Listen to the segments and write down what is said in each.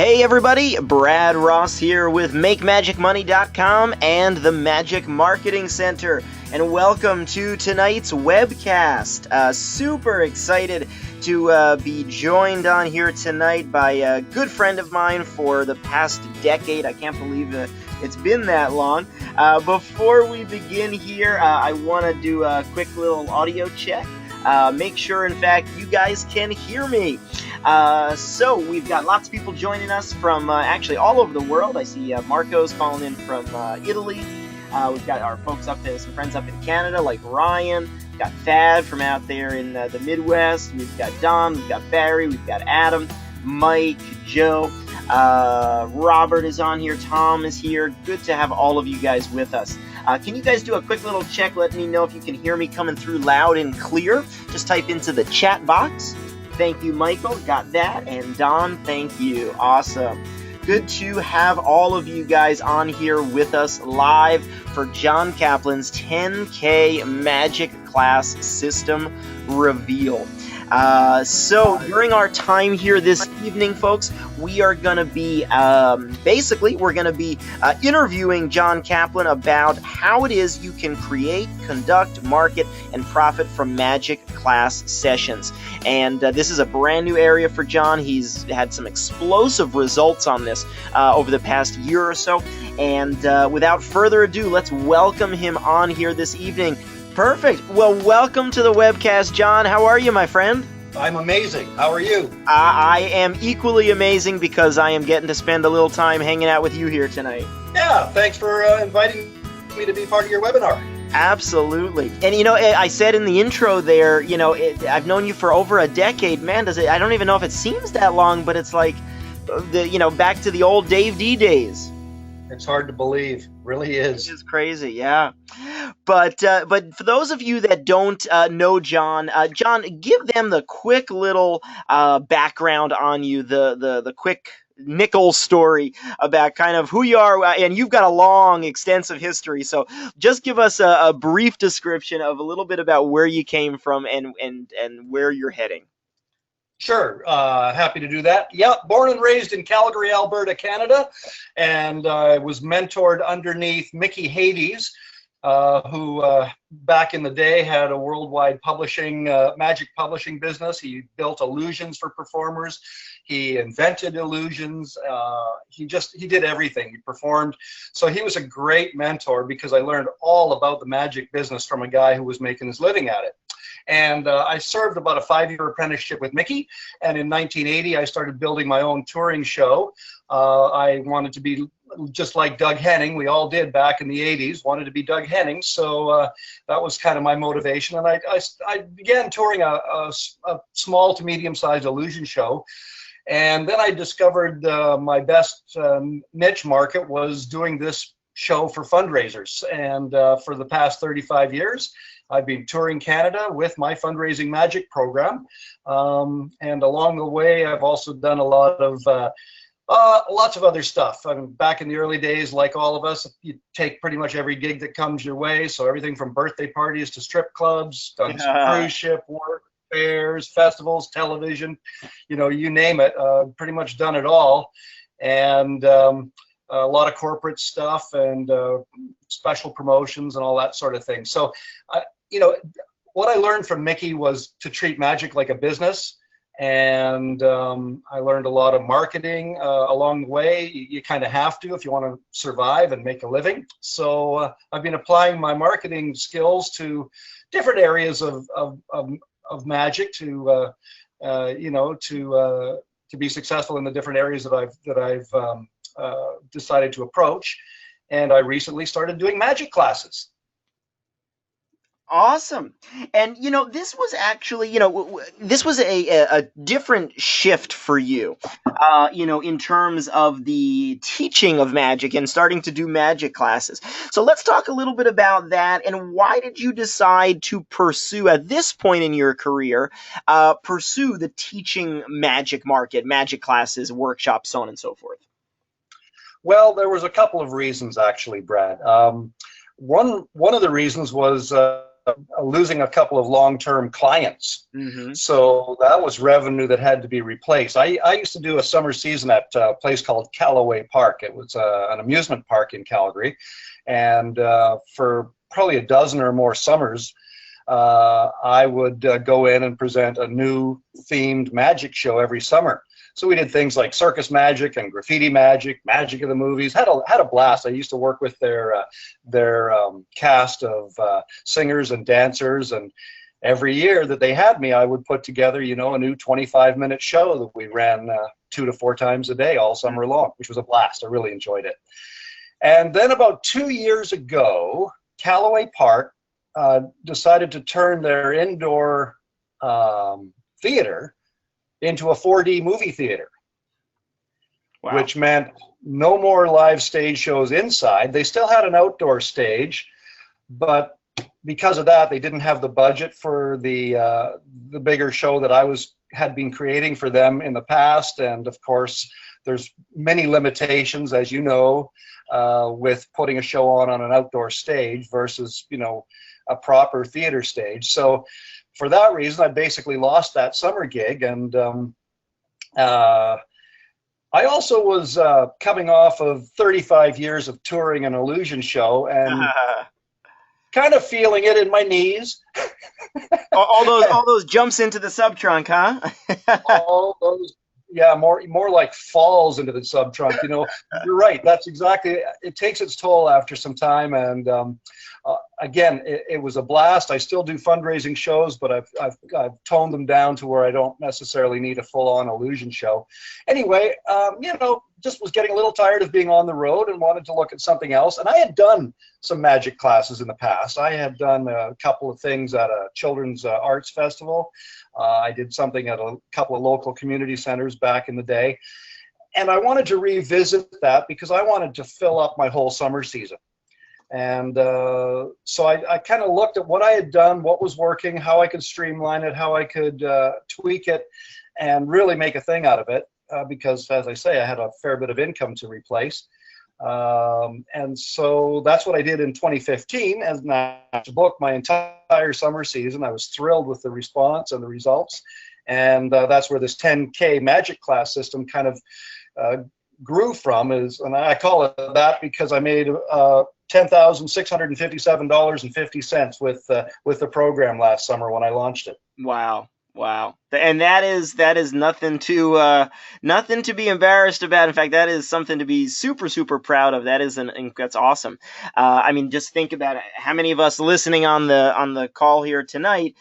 Hey everybody, Brad Ross here with MakeMagicMoney.com and the Magic Marketing Center, and welcome to tonight's webcast. Super excited to be joined on here tonight by a good friend of mine for the past decade. I can't believe it's been that long. Before we begin here, I want to do a quick little audio check. Make sure, in fact, you guys can hear me. So we've got lots of people joining us from actually all over the world. I see Marco's calling in from Italy. We've got our folks up there, some friends up in Canada like Ryan. We've got Thad from out there in the Midwest. We've got Don. We've got Barry. We've got Adam, Mike, Joe. Robert is on here. Tom is here. Good to have all of you guys with us. Can you guys do a quick little check? Let me know if you can hear me coming through loud and clear. Just type into the chat box. Thank you, Michael. Got that. And Don, thank you. Awesome. Good to have all of you guys on here with us live for John Kaplan's 10K Magic Class System Reveal. So during our time here this evening, folks, we are going to be interviewing John Kaplan about how it is you can create, conduct, market, and profit from Magic Class sessions. And this is a brand new area for John. He's had some explosive results on this over the past year or so. And without further ado, let's welcome him on here this evening. Perfect. Well, welcome to the webcast, John. How are you, my friend? I'm amazing. How are you? I am equally amazing because I am getting to spend a little time hanging out with you here tonight. Yeah, thanks for inviting me to be part of your webinar. Absolutely. And, I said in the intro there, I've known you for over a decade. Man, I don't even know if it seems that long, but it's like, back to the old Dave D days. It's hard to believe. Really is. It is crazy, yeah. But for those of you that don't know John, John, give them the quick little background on you, the quick nickel story about kind of who you are, and you've got a long, extensive history. So just give us a brief description of a little bit about where you came from and where you're heading. Sure, happy to do that. Yeah, born and raised in Calgary, Alberta, Canada, and I was mentored underneath Mickey Hades, who back in the day had a worldwide magic publishing business. He built illusions for performers. He invented illusions. He did everything. He performed. So he was a great mentor because I learned all about the magic business from a guy who was making his living at it. And I served about a 5-year apprenticeship with Mickey. And in 1980, I started building my own touring show. I wanted to be just like Doug Henning. We all did back in the 80s, wanted to be Doug Henning. So that was kind of my motivation. And I began touring a small to medium-sized illusion show. And then I discovered my best niche market was doing this show for fundraisers. And for the past 35 years, I've been touring Canada with my fundraising magic program. And along the way, I've also done a lot of lots of other stuff. I mean, back in the early days, like all of us, you take pretty much every gig that comes your way. So everything from birthday parties to strip clubs, done cruise ship work, fairs, festivals, television, you name it, pretty much done it all. And a lot of corporate stuff and special promotions and all that sort of thing. So, what I learned from Mickey was to treat magic like a business. And I learned a lot of marketing along the way. You kind of have to if you want to survive and make a living. So I've been applying my marketing skills to different areas of magic to be successful in the different areas that I've decided to approach. And I recently started doing magic classes. Awesome. And, this was actually, this was a different shift for you, in terms of the teaching of magic and starting to do magic classes. So let's talk a little bit about that. And why did you decide to pursue, at this point in your career, pursue the teaching magic market, magic classes, workshops, so on and so forth? Well, there was a couple of reasons, actually, Brad. One of the reasons was losing a couple of long-term clients. Mm-hmm. So that was revenue that had to be replaced. I used to do a summer season at a place called Callaway Park. It was an amusement park in Calgary. And for probably a dozen or more summers, I would go in and present a new themed magic show every summer. So we did things like circus magic and graffiti magic, magic of the movies. Had a blast. I used to work with their cast of singers and dancers, and every year that they had me, I would put together, you know, a new 25-minute show that we ran 2 to 4 times a day all summer long, which was a blast. I really enjoyed it. And then about 2 years ago, Callaway Park decided to turn their indoor theater into a 4D movie theater. Wow. Which meant no more live stage shows inside. They still had an outdoor stage, but because of that, they didn't have the budget for the bigger show that I had been creating for them in the past. And of course, there's many limitations, as you know, with putting a show on an outdoor stage versus, you know, a proper theater stage. So for that reason, I basically lost that summer gig. And I also was coming off of 35 years of touring an illusion show and kind of feeling it in my knees. all those jumps into the sub-trunk, huh? All those, yeah, more like falls into the sub-trunk. You know, you're right. That's exactly, it takes its toll after some time. And again, it was a blast. I still do fundraising shows, but I've toned them down to where I don't necessarily need a full-on illusion show. Anyway, you know, just was getting a little tired of being on the road and wanted to look at something else. And I had done some magic classes in the past. I had done a couple of things at a children's arts festival. I did something at a couple of local community centers back in the day. And I wanted to revisit that because I wanted to fill up my whole summer season. And so I kind of looked at what I had done, what was working, how I could streamline it, how I could tweak it, and really make a thing out of it. Because, as I say, I had a fair bit of income to replace. And so that's what I did in 2015. And I booked my entire summer season. I was thrilled with the response and the results. And that's where this 10K magic class system kind of grew from. And I call it that because I made $10,657.50 with the program last summer when I launched it. Wow. Wow. And that is nothing to be embarrassed about. In fact, that is something to be super, super proud of. That's awesome. I mean, just think about it. How many of us listening on the call here tonight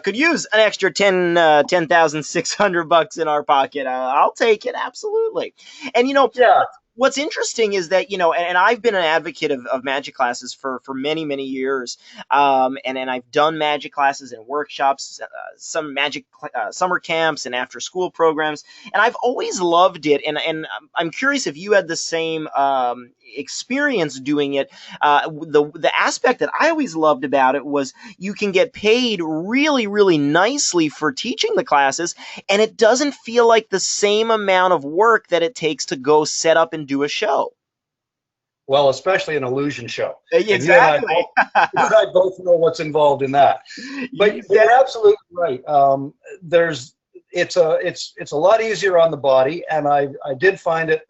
could use an extra $10,600 in our pocket? I'll take it. Absolutely. And, you know, yeah. What's interesting is that, you know, and I've been an advocate of magic classes for many, many years. And I've done magic classes and workshops, some magic summer camps and after school programs. And I've always loved it. And I'm curious if you had the same experience doing it. The aspect that I always loved about it was you can get paid really, really nicely for teaching the classes, and it doesn't feel like the same amount of work that it takes to go set up and do a show. Well, especially an illusion show. Exactly. You and I both know what's involved in that. But you're absolutely right. It's a lot easier on the body, and I did find it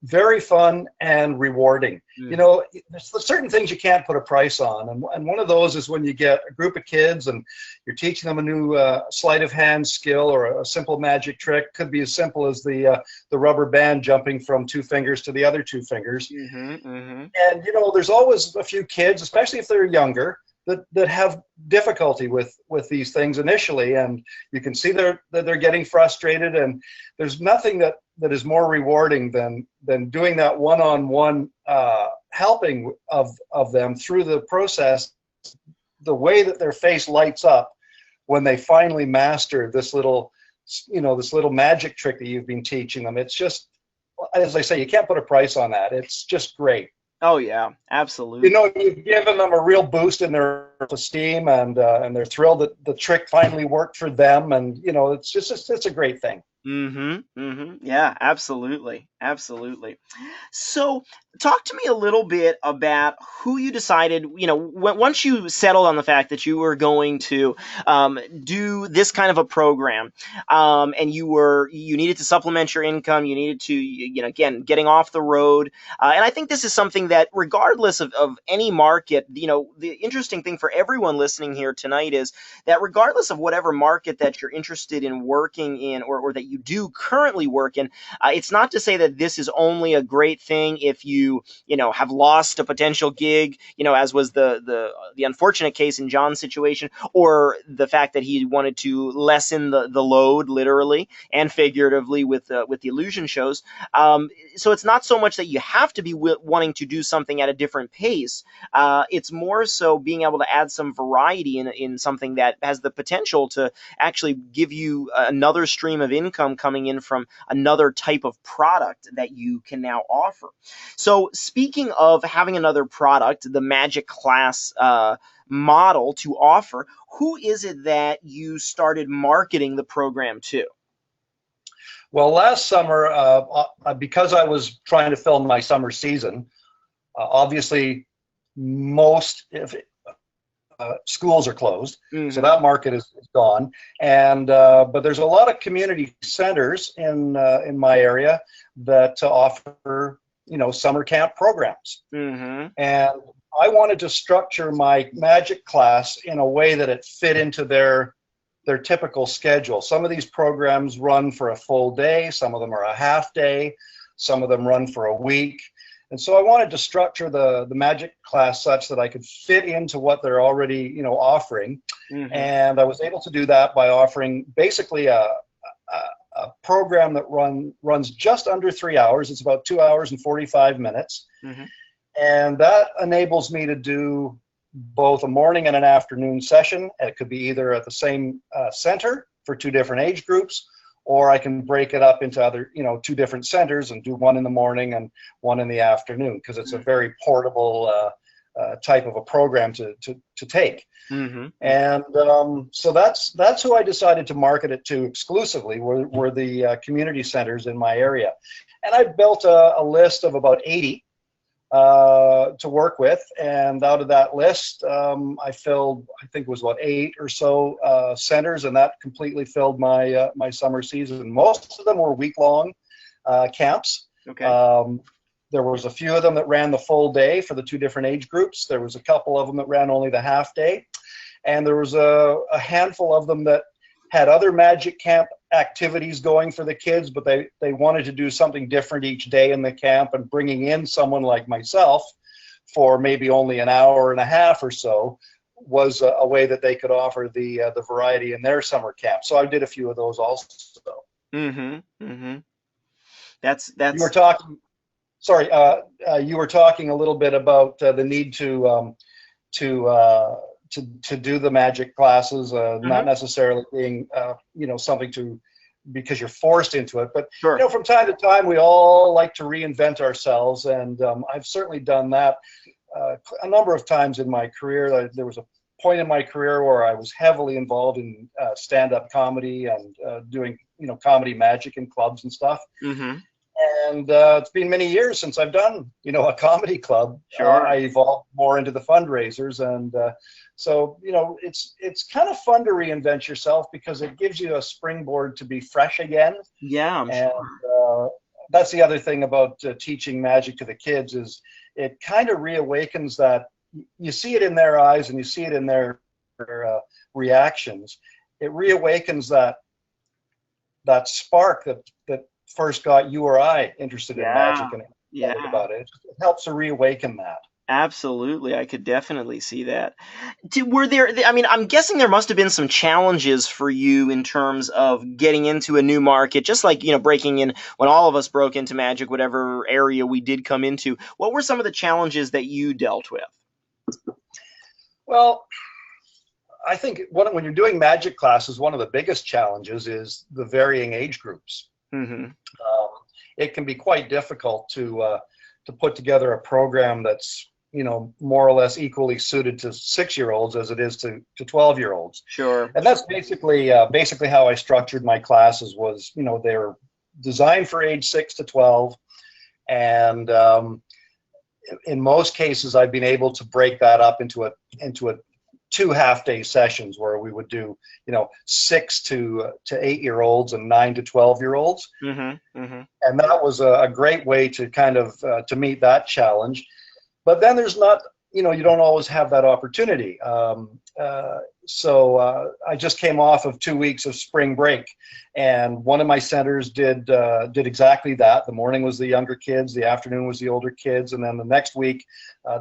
very fun and rewarding. You know, there's certain things you can't put a price on, and one of those is when you get a group of kids and you're teaching them a new sleight of hand skill or a simple magic trick. Could be as simple as the rubber band jumping from 2 fingers to the other 2 fingers. And you know, there's always a few kids, especially if they're younger, that have difficulty with these things initially, and you can see that they're getting frustrated. And there's nothing that is more rewarding than doing that one-on-one helping of them through the process. The way that their face lights up when they finally master this little magic trick that you've been teaching them. It's just, as I say, you can't put a price on that. It's just great. Oh yeah, absolutely. You know, you've given them a real boost in their self-esteem, and they're thrilled that the trick finally worked for them. And it's a great thing. Yeah, absolutely. Absolutely. So, talk to me a little bit about who you decided, once you settled on the fact that you were going to do this kind of a program, and you needed to supplement your income, you needed to, again, getting off the road. And I think this is something that, regardless of any market, the interesting thing for everyone listening here tonight is that regardless of whatever market that you're interested in working in, or that you do currently work in, it's not to say that this is only a great thing if you have lost a potential gig, as was the unfortunate case in John's situation, or the fact that he wanted to lessen the load, literally and figuratively, with the illusion shows. So it's not so much that you have to be wanting to do something at a different pace. It's more so being able to add some variety in something that has the potential to actually give you another stream of income coming in from another type of product that you can now offer. So, speaking of having another product, the Magic Class model to offer, who is it that you started marketing the program to? Well, last summer, because I was trying to film my summer season, obviously most schools are closed, so that market is gone. And but there's a lot of community centers in my area that offer summer camp programs. And I wanted to structure my magic class in a way that it fit into their typical schedule. Some of these programs run for a full day, some of them are a half day, some of them run for a week. And so I wanted to structure the magic class such that I could fit into what they're already offering. And I was able to do that by offering basically a program that runs just under 3 hours. It's about 2 hours and 45 minutes. And that enables me to do both a morning and an afternoon session. It could be either at the same center for two different age groups, or I can break it up into other, two different centers and do one in the morning and one in the afternoon, because it's a very portable type of a program to take. And so that's who I decided to market it to exclusively, were the community centers in my area. And I built a list of about 80 to work with, and out of that list, I filled, I think it was about 8 or so centers, and that completely filled my my summer season. Most of them were week-long camps. There was a few of them that ran the full day for the two different age groups. There was a couple of them that ran only the half day, and there was a handful of them that had other magic camp activities going for the kids, but they wanted to do something different each day in the camp, and bringing in someone like myself for maybe only an hour and a half or so was a way that they could offer the variety in their summer camp. So I did a few of those also. That's you were talking. Sorry, you were talking a little bit about the need to do the magic classes, not necessarily being something because you're forced into it, but from time to time we all like to reinvent ourselves, and I've certainly done that a number of times in my career. There was a point in my career where I was heavily involved in stand-up comedy and doing comedy magic in clubs and stuff. And it's been many years since I've done a comedy club. I evolved more into the fundraisers, and so it's kind of fun to reinvent yourself, because it gives you a springboard to be fresh again. That's the other thing about teaching magic to the kids, is it kind of reawakens that. You see it in their eyes and you see it in their reactions. It reawakens that spark that first got you or I interested in magic and about it. It helps to reawaken that. Absolutely, I could definitely see that. Were there? I mean, I'm guessing there must have been some challenges for you in terms of getting into a new market, just like breaking in when all of us broke into magic, whatever area we did come into. What were some of the challenges that you dealt with? Well, I think when you're doing magic classes, one of the biggest challenges is the varying age groups. It can be quite difficult to put together a program that's more or less equally suited to 6-year-olds as it is to 12-year-olds. Sure. And that's basically how I structured my classes. Was they're designed for age 6 to 12, and in most cases I've been able to break that up into a 2 half-day sessions where we would do 6 to 8-year-olds and 9 to 12-year-olds. Mm-hmm. Mm-hmm. And that was a great way to kind of to meet that challenge. But then there's not, you don't always have that opportunity. So I just came off of 2 weeks of spring break, and one of my centers did exactly that. The morning was the younger kids, the afternoon was the older kids, and then the next week,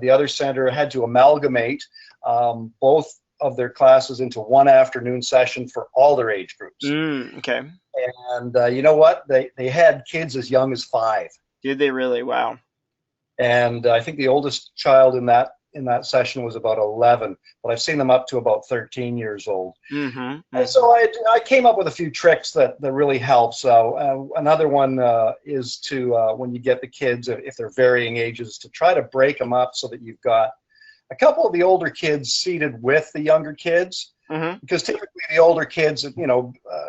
the other center had to amalgamate both of their classes into one afternoon session for all their age groups. Okay. And you know what? They had kids as young as 5. Did they really? Wow. And I think the oldest child in that session was about 11, but I've seen them up to about 13 years old. Mm-hmm. And so I came up with a few tricks that really help. So another one is to, when you get the kids, if they're varying ages, to try to break them up so that you've got a couple of the older kids seated with the younger kids. Mm-hmm. Because typically the older kids,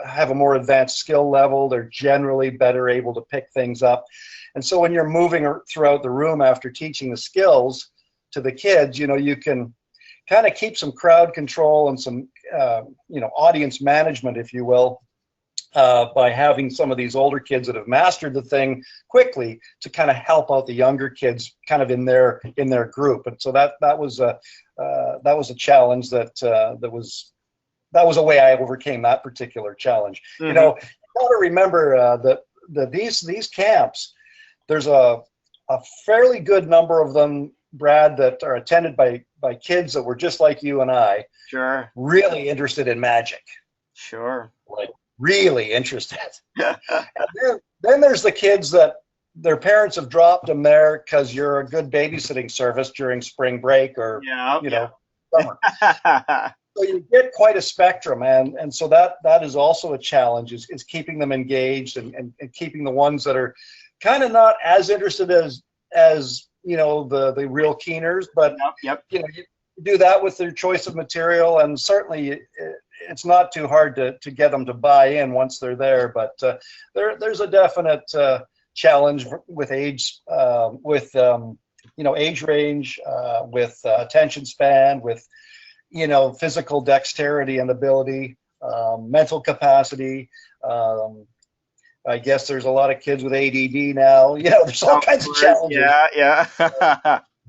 have a more advanced skill level. They're generally better able to pick things up. And so when you're moving throughout the room after teaching the skills to the kids, you can kind of keep some crowd control and some, audience management, if you will, by having some of these older kids that have mastered the thing quickly to kind of help out the younger kids kind of in their group. And so that was a challenge that was a way I overcame that particular challenge. Mm-hmm. You got to remember that these camps, there's a fairly good number of them, Brad, that are attended by kids that were just like you and I. Sure. Really interested in magic. Sure. Like really interested. And then there's the kids that their parents have dropped them there because you're a good babysitting service during spring break or summer. So you get quite a spectrum, and so that is also a challenge, is keeping them engaged and keeping the ones that are kind of not as interested as the real keeners, but yep. You do that with their choice of material, and certainly it's not too hard to get them to buy in once they're there. But there's a definite challenge with age, age range, with attention span, with physical dexterity and ability, mental capacity. I guess there's a lot of kids with ADD now. There's all kinds of challenges. Yeah.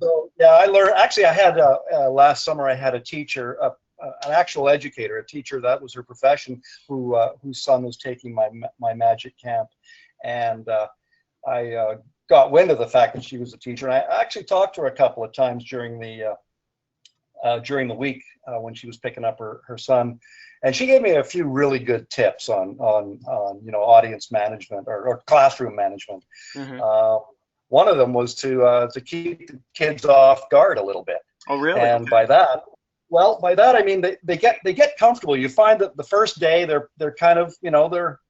So I learned. Actually, I had last summer. I had a teacher, an actual educator, a teacher that was her profession, whose son was taking my magic camp, and I got wind of the fact that she was a teacher. And I actually talked to her a couple of times during the week when she was picking up her son. And she gave me a few really good tips on audience management or classroom management. Mm-hmm. One of them was to keep the kids off guard a little bit. Oh, really? And by that I mean they get comfortable. You find that the first day they're kind of they're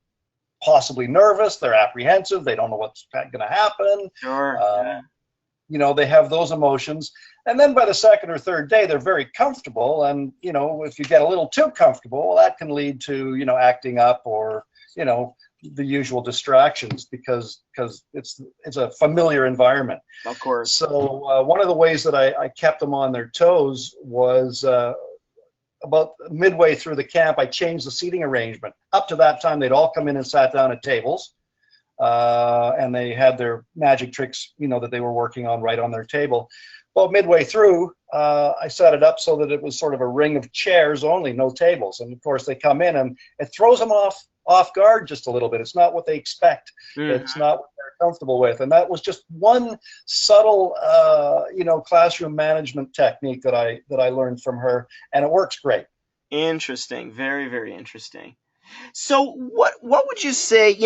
possibly nervous, they're apprehensive, they don't know what's going to happen. Sure. They have those emotions. And then by the second or third day, they're very comfortable. And, if you get a little too comfortable, well, that can lead to, acting up or, the usual distractions because it's a familiar environment. Of course. So one of the ways that I kept them on their toes was about midway through the camp, I changed the seating arrangement. Up to that time, they'd all come in and sat down at tables. And they had their magic tricks, that they were working on right on their table. Well, midway through, I set it up so that it was sort of a ring of chairs only, no tables. And of course, they come in and it throws them off guard just a little bit. It's not what they expect. Mm-hmm. It's not what they're comfortable with. And that was just one subtle, classroom management technique that I learned from her, and it works great. Interesting. Very, very interesting. So what would you say,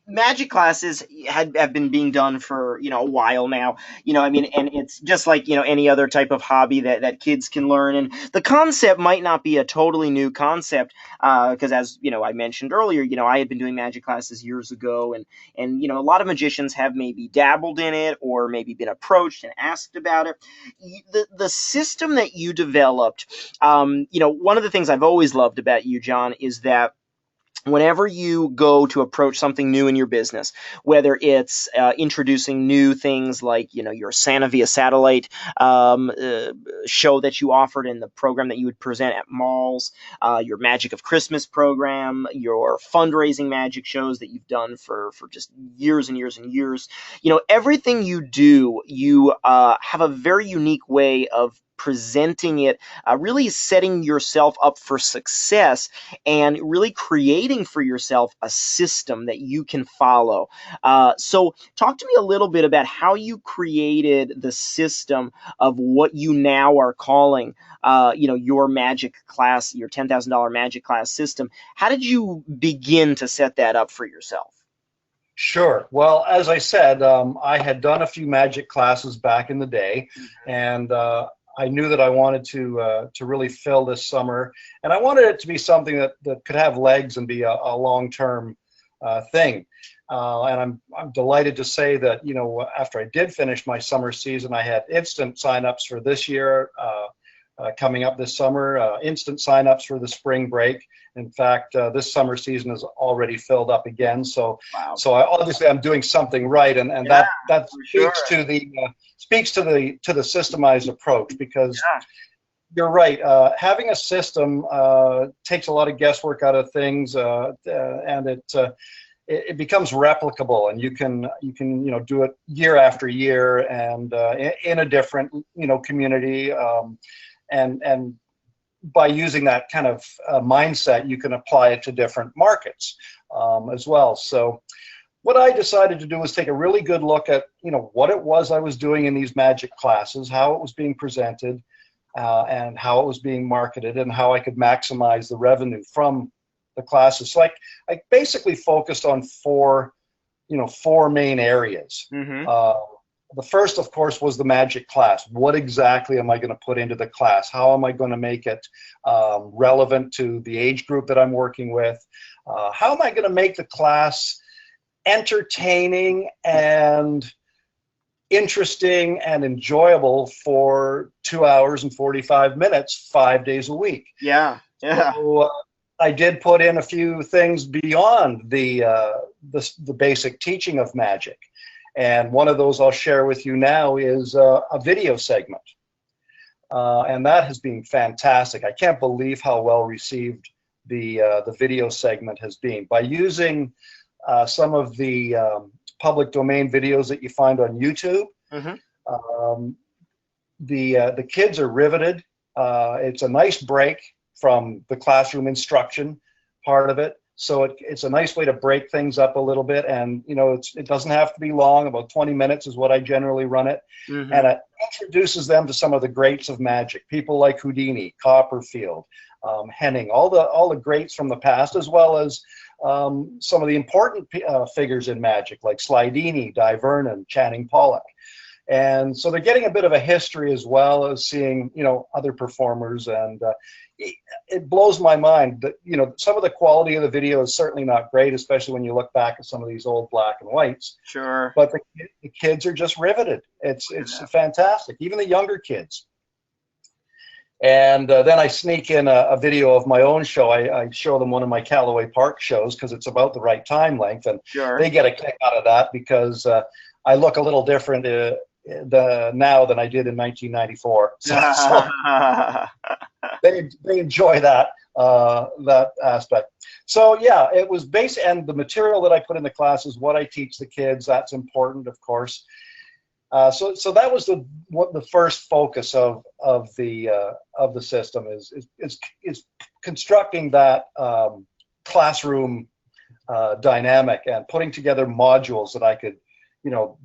magic classes have been being done for, a while now, I mean, and it's just like, any other type of hobby that kids can learn. And the concept might not be a totally new concept, because as, I mentioned earlier, I had been doing magic classes years ago, and, a lot of magicians have maybe dabbled in it or maybe been approached and asked about it. The system that you developed, one of the things I've always loved about you, John, is that whenever you go to approach something new in your business, whether it's introducing new things like your Santa via satellite show that you offered in the program that you would present at malls, your Magic of Christmas program, your fundraising magic shows that you've done for just years and years and years, everything you do, you have a very unique way of presenting it, really setting yourself up for success and really creating for yourself a system that you can follow. So talk to me a little bit about how you created the system of what you now are calling, your magic class, your $10,000 magic class system. How did you begin to set that up for yourself? Sure. Well, as I said, I had done a few magic classes back in the day, and I knew that I wanted to really fill this summer, and I wanted it to be something that could have legs and be a long-term thing. And I'm delighted to say that after I did finish my summer season, I had instant signups for this year. Coming up this summer, instant signups for the spring break. In fact, this summer season is already filled up again. So, Wow. so obviously I'm doing something right, and Yeah, that for speaks sure. to the systemized approach, because Yeah. you're right. Having a system takes a lot of guesswork out of things, and it becomes replicable, and you can do it year after year, and in a different community. And by using that kind of mindset, you can apply it to different markets as well. So what I decided to do was take a really good look at what it was I was doing in these magic classes, how it was being presented, and how it was being marketed, and how I could maximize the revenue from the classes. So I basically focused on four main areas. Mm-hmm. The first, of course, was the magic class. What exactly am I going to put into the class? How am I going to make it relevant to the age group that I'm working with? How am I going to make the class entertaining and interesting and enjoyable for 2 hours and 45 minutes, 5 days a week? Yeah. Yeah. So, I did put in a few things beyond the basic teaching of magic. And one of those I'll share with you now is a video segment. And that has been fantastic. I can't believe how well received the video segment has been. By using some of the public domain videos that you find on YouTube, Mm-hmm. the kids are riveted. It's a nice break from the classroom instruction part of it. So it's a nice way to break things up a little bit, and it doesn't have to be long. About 20 minutes is what I generally run it, Mm-hmm. and it introduces them to some of the greats of magic, people like Houdini, Copperfield, Henning, all the greats from the past, as well as some of the important figures in magic like Slidini, Di Vernon, Channing Pollock. And so they're getting a bit of a history as well as seeing, other performers. And it blows my mind that, some of the quality of the video is certainly not great, especially when you look back at some of these old black and whites. Sure. But the kids are just riveted. It's fantastic, even the younger kids. And then I sneak in a video of my own show. I show them one of my Callaway Park shows because it's about the right time length. And Sure. they get a kick out of that because I look a little different now than I did in 1994. So they enjoy that aspect. So yeah, it was basic, and the material that I put in the class is what I teach the kids. That's important, of course. So that was the first focus of the system is constructing that classroom dynamic and putting together modules that I could,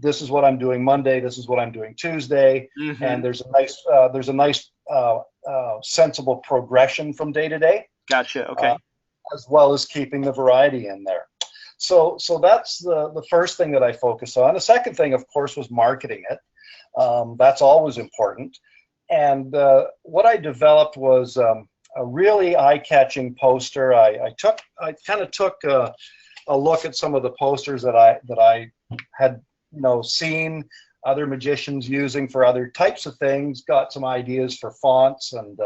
this is what I'm doing Monday, this is what I'm doing Tuesday, Mm-hmm. and there's a nice sensible progression from day to day. Gotcha. Okay. as well as keeping the variety in there. So that's the first thing that I focus on. The second thing, of course, was marketing it. That's always important. And what I developed was a really eye-catching poster. I kind of took a look at some of the posters that I had seen other magicians using for other types of things, got some ideas for fonts and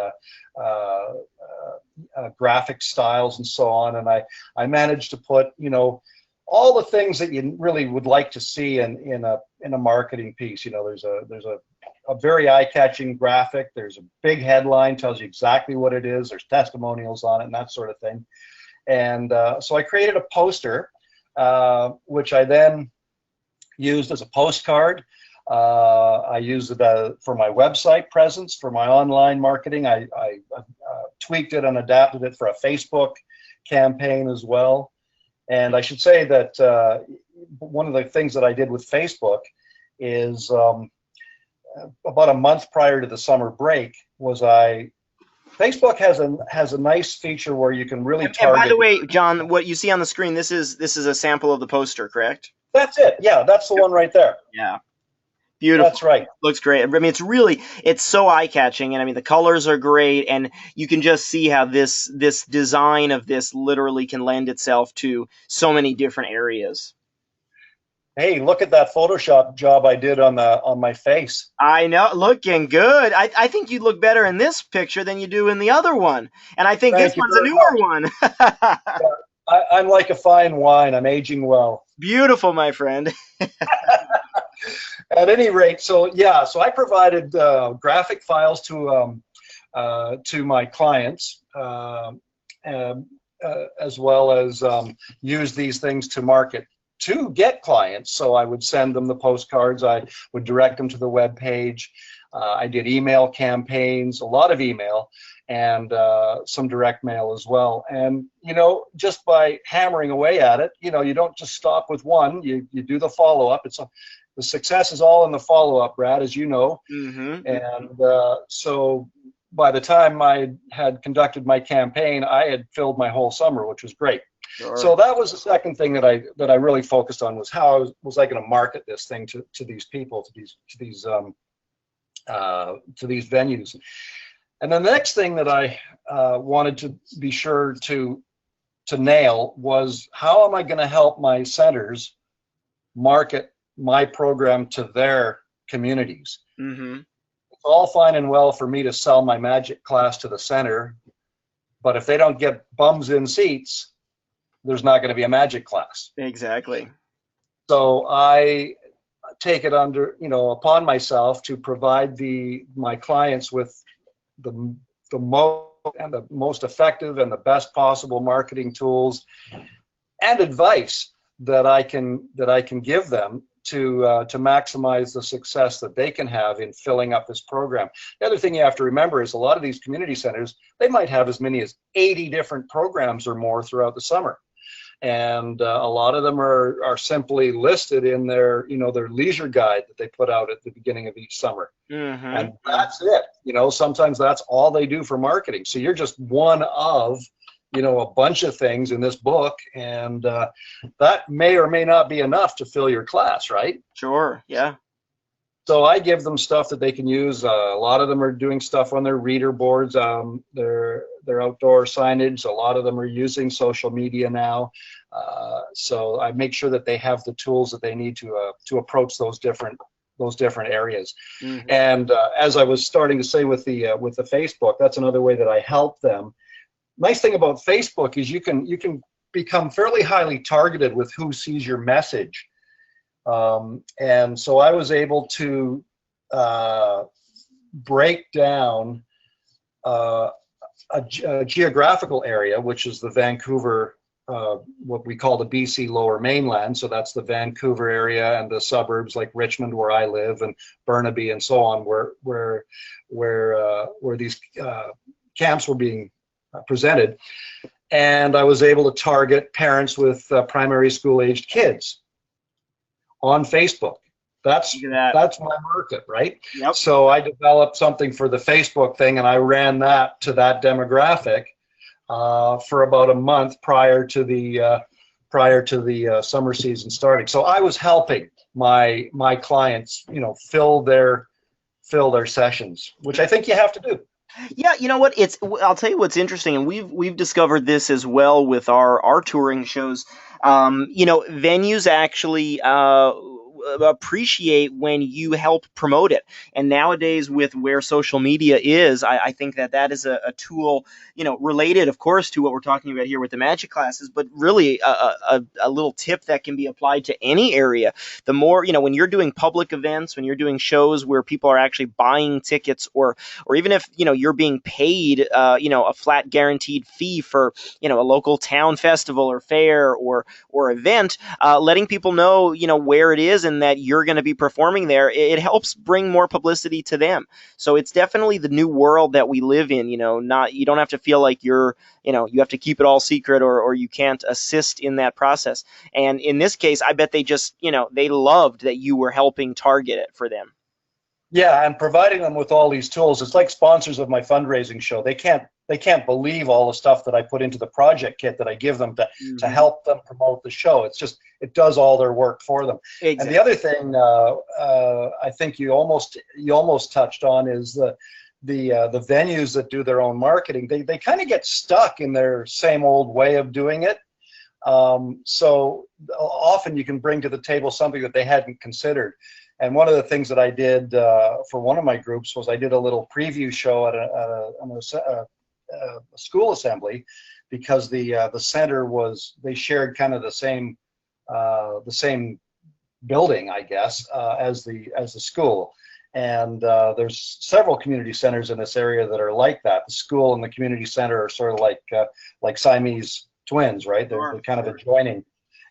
graphic styles and so on, and I managed to put all the things that you really would like to see in a marketing piece. There's a very eye-catching graphic, there's a big headline, tells you exactly what it is, there's testimonials on it and that sort of thing. And so I created a poster, which I then used as a postcard. I used it for my website presence, for my online marketing. I tweaked it and adapted it for a Facebook campaign as well. And I should say that one of the things that I did with Facebook is about a month prior to the summer break Facebook has a nice feature where you can really target. And by the way, John, what you see on the screen, this is a sample of the poster, correct? That's it. Yeah, that's the one right there. Yeah. Beautiful. That's right. Looks great. I mean, it's so eye-catching, and I mean, the colors are great, and you can just see how this design of this literally can lend itself to so many different areas. Hey, look at that Photoshop job I did on my face. I know, looking good. I think you look better in this picture than you do in the other one, and I think this one's a newer one. I'm like a fine wine. I'm aging well. Beautiful, my friend. At any rate, so I provided graphic files to my clients, as well as use these things to market to get clients. So I would send them the postcards. I would direct them to the web page. I did email campaigns, a lot of email, and some direct mail as well. And just by hammering away at it, you don't just stop with one. You do the follow-up. The success is all in the follow-up, Brad, as you know. Mm-hmm. And so by the time I had conducted my campaign, I had filled my whole summer, which was great. Sure. So that was the second thing that I really focused on, was how was I going to market this thing to these people, to these venues. And then the next thing that I wanted to be sure to nail was, how am I going to help my centers market my program to their communities? Mm-hmm. It's all fine and well for me to sell my magic class to the center, but if they don't get bums in seats, there's not going to be a magic class. Exactly. So I take it upon myself to provide my clients with the most effective and the best possible marketing tools and advice that I can give them to maximize the success that they can have in filling up this program. The other thing you have to remember is a lot of these community centers, they might have as many as 80 different programs or more throughout the summer. And a lot of them are simply listed in their leisure guide that they put out at the beginning of each summer. Mm-hmm. And that's it. Sometimes that's all they do for marketing. So you're just one of a bunch of things in this book, and that may or may not be enough to fill your class, right? Sure. Yeah. So I give them stuff that they can use. A lot of them are doing stuff on their reader boards, their outdoor signage. A lot of them are using social media now. So I make sure that they have the tools that they need to approach those different areas. Mm-hmm. And as I was starting to say with the Facebook, that's another way that I help them. Nice thing about Facebook is you can become fairly highly targeted with who sees your message. And so I was able to break down a geographical area, which is the Vancouver, what we call the BC Lower Mainland. So that's the Vancouver area and the suburbs like Richmond, where I live, and Burnaby and so on, where these camps were being presented. And I was able to target parents with primary school aged kids on Facebook. That's my market, right? Yep. So I developed something for the Facebook thing, and I ran that to that demographic. for about a month prior to the summer season starting. So I was helping my clients, fill their sessions, which I think you have to do. Yeah, you know what? I'll tell you what's interesting, and we've discovered this as well with our touring shows. Venues actually appreciate when you help promote it. And nowadays, with where social media is, I think that is a tool, related, of course, to what we're talking about here with the magic classes, but really a little tip that can be applied to any area. The more, when you're doing public events, when you're doing shows where people are actually buying tickets, or even if you're being paid a flat guaranteed fee for a local town festival or fair or event, letting people know where it is and that you're going to be performing there, it helps bring more publicity to them. So it's definitely the new world that we live in. You don't have to feel like you have to keep it all secret, or you can't assist in that process. And in this case, I bet they just they loved that you were helping target it for them. Yeah, and providing them with all these tools. It's like sponsors of my fundraising show. They can't believe all the stuff that I put into the project kit that I give them to help them promote the show. It does all their work for them. Exactly. And the other thing I think you almost touched on is the venues that do their own marketing. They kind of get stuck in their same old way of doing it. So often you can bring to the table something that they hadn't considered. And one of the things that I did for one of my groups was I did a little preview show at a school assembly, because the center they shared kind of the same building, I guess, as the school. And there's several community centers in this area that are like that. The school and the community center are sort of like Siamese twins, right? They're kind of adjoining.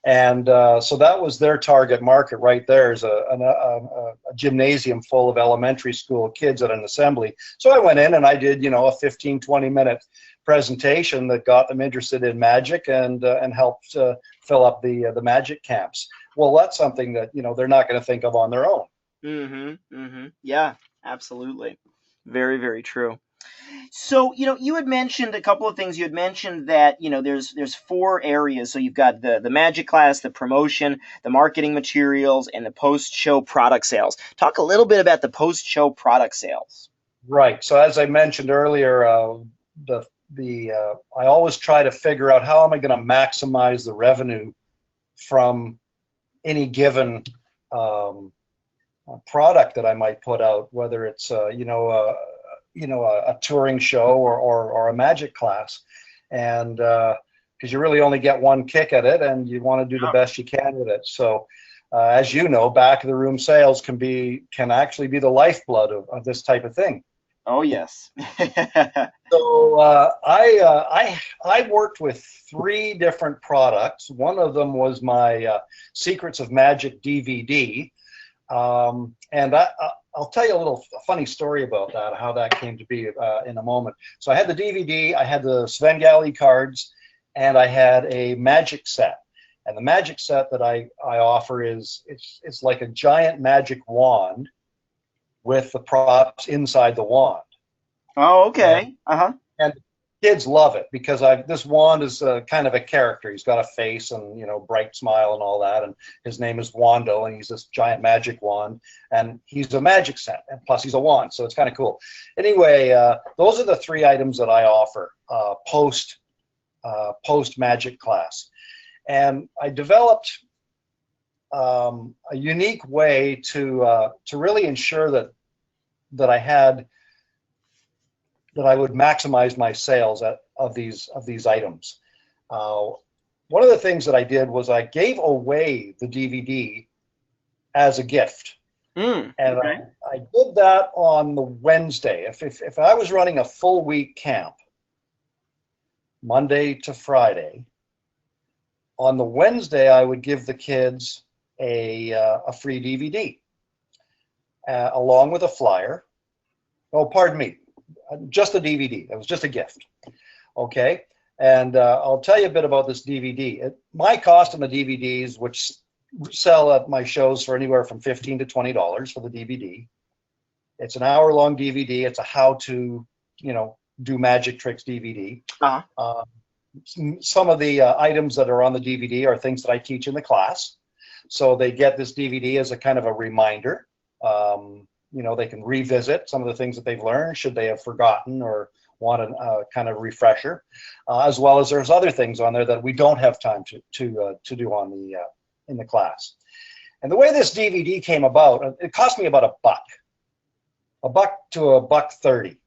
And so that was their target market right there, is a gymnasium full of elementary school kids at an assembly. So I went in and I did, a 15-20-minute presentation that got them interested in magic and helped fill up the magic camps. Well, that's something that, they're not going to think of on their own. Yeah, absolutely. Very, very true. So, you had mentioned a couple of things. You had mentioned that, there's 4 areas. So you've got the magic class, the promotion, the marketing materials, and the post-show product sales. Talk a little bit about the post-show product sales. Right. So as I mentioned earlier, I always try to figure out how am I going to maximize the revenue from any given product that I might put out, whether it's a touring show or a magic class, and because you really only get one kick at it, and you want to do the best you can with it. So as you know, back of the room sales can actually be the lifeblood of this type of thing. Oh yes. So I worked with 3 different products. One of them was my Secrets of Magic DVD, and I'll tell you a little funny story about that, how that came to be in a moment. So I had the DVD, I had the Svengali cards, and I had a magic set. And the magic set that I offer it's like a giant magic wand with the props inside the wand. Oh, okay. And kids love it because this wand is kind of a character. He's got a face and bright smile and all that, and his name is Wando, and he's this giant magic wand, and he's a magic set, and plus he's a wand, so it's kind of cool. Anyway, those are the 3 items that I offer post magic class, and I developed a unique way to really ensure that I would maximize my sales of these items. One of the things that I did was I gave away the DVD as a gift. And okay. I did that on the Wednesday. If I was running a full week camp, Monday to Friday, on the Wednesday I would give the kids a free DVD along with a flyer. Oh, pardon me. Just a DVD. It was just a gift. Okay. And I'll tell you a bit about this DVD. My cost on the DVDs, which sell at my shows for anywhere from $15 to $20 for the DVD. It's an hour-long DVD. It's a how-to, Do Magic Tricks DVD. Uh-huh. Some of the items that are on the DVD are things that I teach in the class. So they get this DVD as a kind of a reminder. They can revisit some of the things that they've learned should they have forgotten or want a kind of refresher, as well as there's other things on there that we don't have time to do on the in the class. And the way this DVD came about, it cost me about $1 to $1.30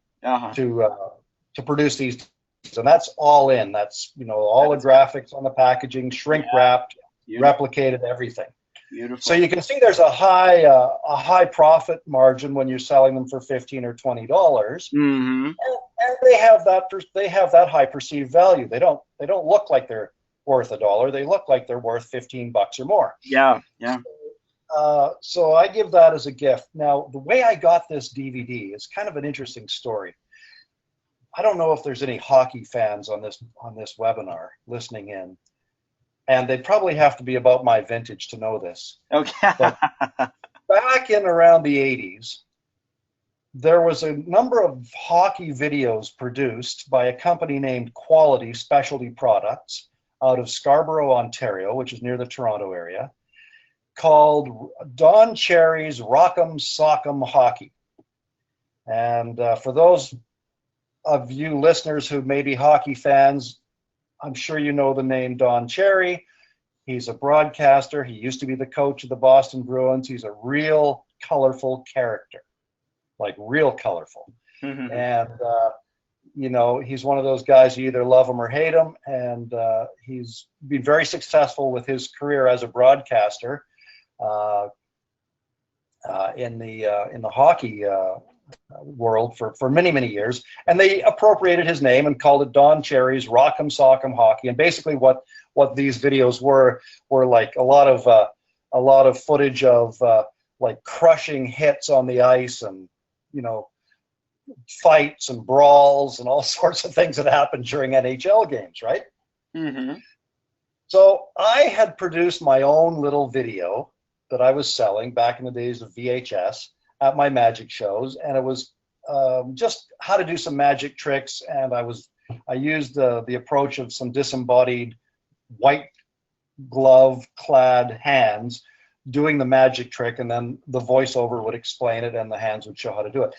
to produce these. So that's all in. That's all the graphics on the packaging, shrink wrapped, replicated, everything. Beautiful. So you can see there's a high profit margin when you're selling them for $15 or $20, Mm-hmm. and they have that high perceived value. They don't look like they're worth $1. They look like they're worth $15 or more. Yeah. So I give that as a gift. Now, the way I got this DVD is kind of an interesting story. I don't know if there's any hockey fans on this webinar listening in, and they probably have to be about my vintage to know this. Okay. But back in around the 80s, there was a number of hockey videos produced by a company named Quality Specialty Products out of Scarborough, Ontario, which is near the Toronto area, called Don Cherry's Rock'em Sock'em Hockey. And for those of you listeners who may be hockey fans, I'm sure you know the name Don Cherry. He's a broadcaster. He used to be the coach of the Boston Bruins. He's a real colorful character, like real colorful. Mm-hmm. And, he's one of those guys, you either love him or hate him. And he's been very successful with his career as a broadcaster in the hockey world for many years, and they appropriated his name and called it Don Cherry's Rock'em Sock'em Hockey. And basically what these videos were like a lot of footage of like crushing hits on the ice, and fights and brawls and all sorts of things that happened during NHL games, right? Mm-hmm. So I had produced my own little video that I was selling back in the days of VHS at my magic shows, and it was just how to do some magic tricks. And I used the approach of some disembodied white glove clad hands doing the magic trick, and then the voiceover would explain it and the hands would show how to do it.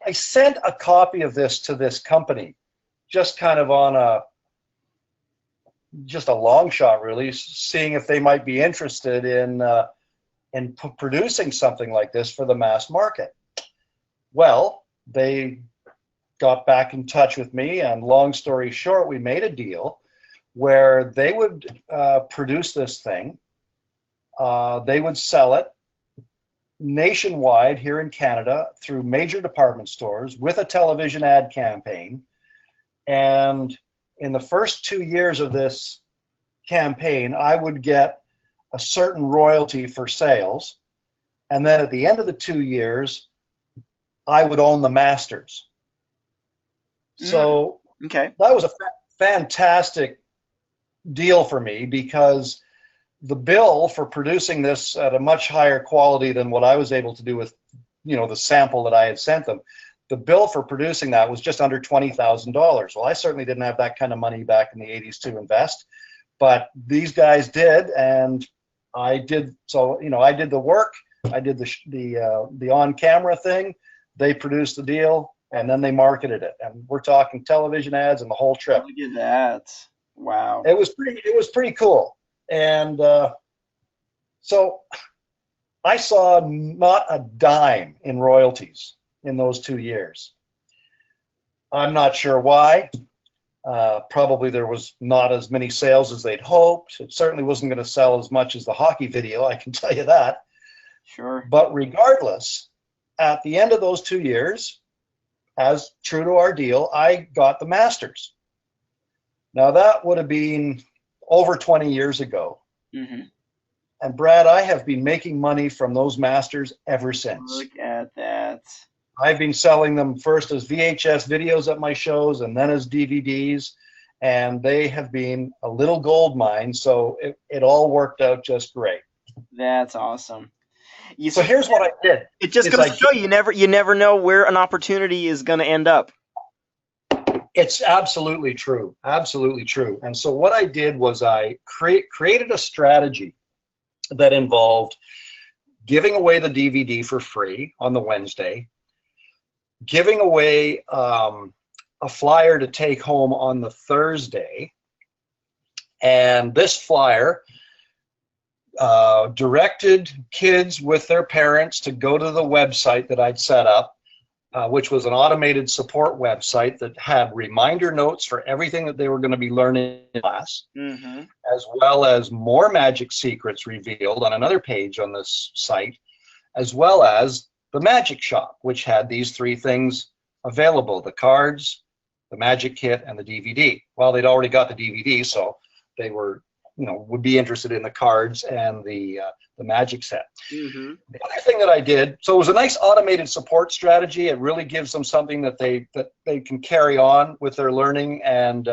I sent a copy of this to this company, just kind of on a long shot, really, seeing if they might be interested in producing something like this for the mass market. Well, they got back in touch with me, and long story short, we made a deal where they would produce this thing. They would sell it nationwide here in Canada through major department stores with a television ad campaign. And in the first 2 years of this campaign, I would get a certain royalty for sales. And then at the end of the 2 years, I would own the masters. So Okay. that was a fantastic deal for me, because the bill for producing this at a much higher quality than what I was able to do with, the sample that I had sent them, the bill for producing that was just under $20,000. Well, I certainly didn't have that kind of money back in the 80s to invest, but these guys did, and I did. So, I did the work. I did the on-camera thing. They produced the deal, and then they marketed it. And we're talking television ads and the whole trip. Look at that. Wow. It was pretty cool. And so I saw not a dime in royalties in those 2 years. I'm not sure why. Probably there was not as many sales as they'd hoped. It certainly wasn't going to sell as much as the hockey video, I can tell you that. Sure. But regardless, at the end of those 2 years, as true to our deal, I got the masters. Now that would have been over 20 years ago. Mm-hmm. And Brad, I have been making money from those masters ever since. Look at that. I've been selling them first as VHS videos at my shows and then as DVDs, and they have been a little gold mine. So it all worked out just great. That's awesome. So here's what I did. It just goes to show you never know where an opportunity is going to end up. It's absolutely true. Absolutely true. And so what I did was I created a strategy that involved giving away the DVD for free on the Wednesday, giving away a flyer to take home on the Thursday, and this flyer directed kids with their parents to go to the website that I'd set up, which was an automated support website that had reminder notes for everything that they were going to be learning in class, as well as more magic secrets revealed on another page on this site, as well as the magic shop, which had these three things available: the cards, the magic kit, and the DVD. Well, they'd already got the DVD, so they were, would be interested in the cards and the magic set. The other thing that I did, so it was a nice automated support strategy. It really gives them something that they can carry on with their learning and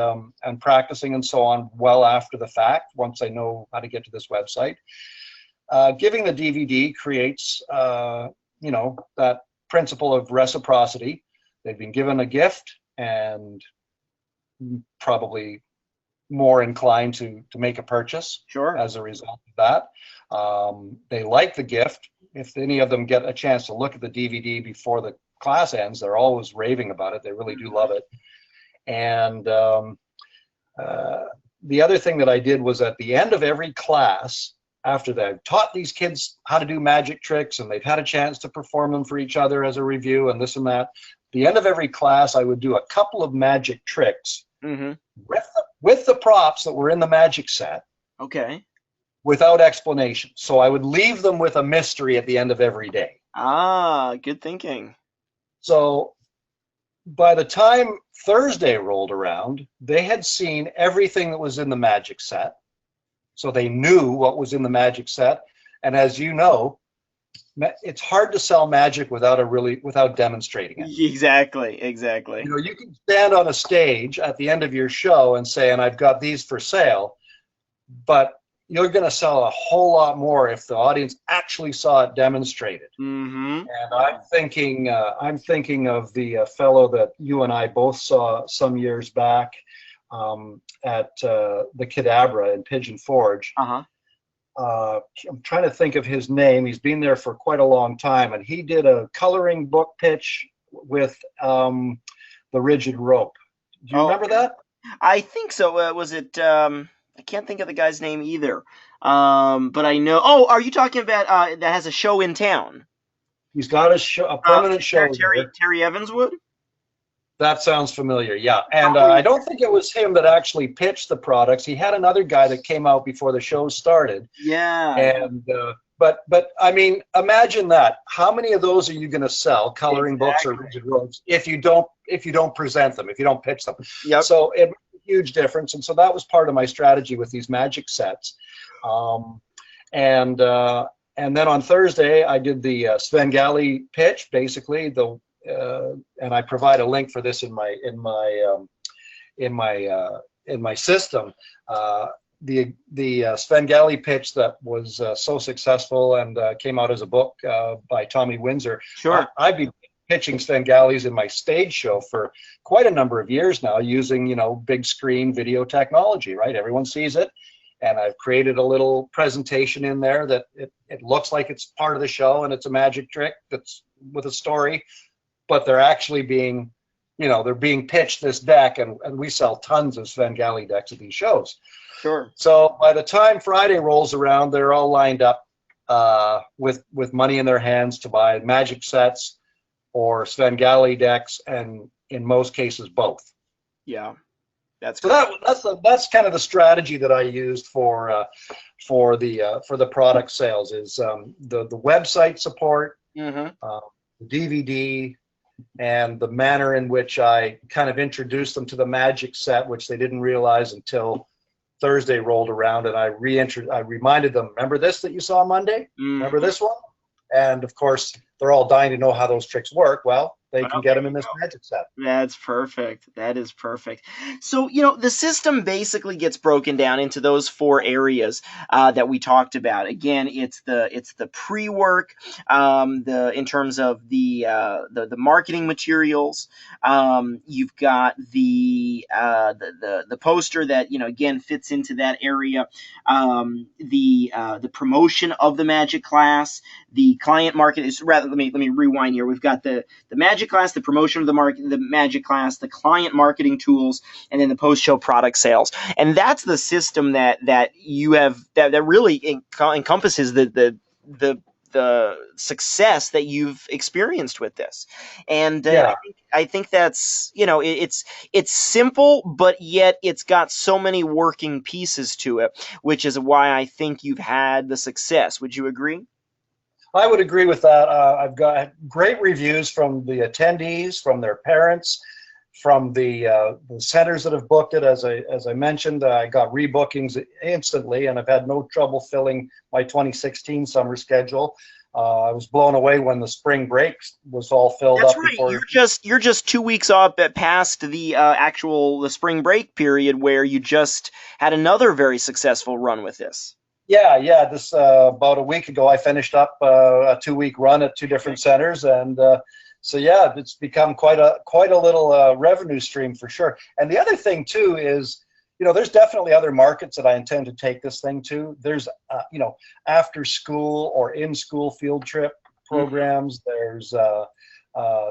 practicing and so on well after the fact, once they know how to get to this website. Giving the DVD creates, that principle of reciprocity. They've been given a gift and probably more inclined to make a purchase as a result of that. They like the gift. If any of them get a chance to look at the DVD before the class ends, they're always raving about it. They really do love it. And the other thing that I did was at the end of every class, after they've taught these kids how to do magic tricks and they've had a chance to perform them for each other as a review and this and that, at the end of every class, I would do a couple of magic tricks with the props that were in the magic set. Okay. Without explanation. So I would leave them with a mystery at the end of every day. Ah, good thinking. So by the time Thursday rolled around, they had seen everything that was in the magic set. So they knew what was in the magic set. And as you know, it's hard to sell magic without demonstrating it. Exactly. You can stand on a stage at the end of your show and say, and I've got these for sale, but you're going to sell a whole lot more if the audience actually saw it demonstrated. And I'm thinking of the fellow that you and I both saw some years back at the Cadabra in Pigeon Forge. I'm trying to think of his name. He's been there for quite a long time, and he did a coloring book pitch with the rigid rope. Do you remember that? I think so. Was it? I can't think of the guy's name either. But I know. Oh, are you talking about that has a show in town? He's got a permanent show. Terry Evanswood? That sounds familiar, yeah. And I don't think it was him that actually pitched the products. He had another guy that came out before the show started. Yeah. And but I mean, imagine that. How many of those are you going to sell, coloring books or rigid ropes, if you don't present them, if you don't pitch them? Yep. So it makes a huge difference. And so that was part of my strategy with these magic sets. And then on Thursday, I did the Svengali Pitch, basically and I provide a link for this in my system. The Svengali Pitch that was so successful and came out as a book by Tommy Windsor. I've been pitching Svengalis in my stage show for quite a number of years now, using big screen video technology. Right, everyone sees it, and I've created a little presentation in there that it looks like it's part of the show and it's a magic trick that's with a story. But they're actually being, they're being pitched this deck, and we sell tons of Svengali decks at these shows. So by the time Friday rolls around, they're all lined up with money in their hands to buy magic sets or Svengali decks, and in most cases both. Yeah, that's that's kind of the strategy that I used for the product sales is the website support, the DVD. And the manner in which I kind of introduced them to the magic set, which they didn't realize until Thursday rolled around, and I reminded them, remember this that you saw Monday? Remember this one? And of course, they're all dying to know how those tricks work. Well, they can get them in this magic set. That's perfect. That is perfect. So, the system basically gets broken down into those four areas that we talked about. Again, it's the pre-work, in terms of the marketing materials. You've got the poster that again fits into that area. The promotion of the magic class, the client market is rather. Let me rewind here. We've got the magic class, the promotion of the magic class, the client marketing tools, and then the post-show product sales. And that's the system that you have that really encompasses the success that you've experienced with this. And I think that's it's simple, but yet it's got so many working pieces to it, which is why I think you've had the success. Would you agree? I would agree with that. I've got great reviews from the attendees, from their parents, from the centers that have booked it. As I mentioned, I got rebookings instantly, and I've had no trouble filling my 2016 summer schedule. I was blown away when the spring break was all filled That's up. right. Before You're just 2 weeks up past the spring break period, where you just had another very successful run with this. Yeah. This about a week ago, I finished up a 2-week run at 2 different centers, and so yeah, it's become quite a little revenue stream for sure. And the other thing too is, there's definitely other markets that I intend to take this thing to. There's after school or in school field trip programs. There's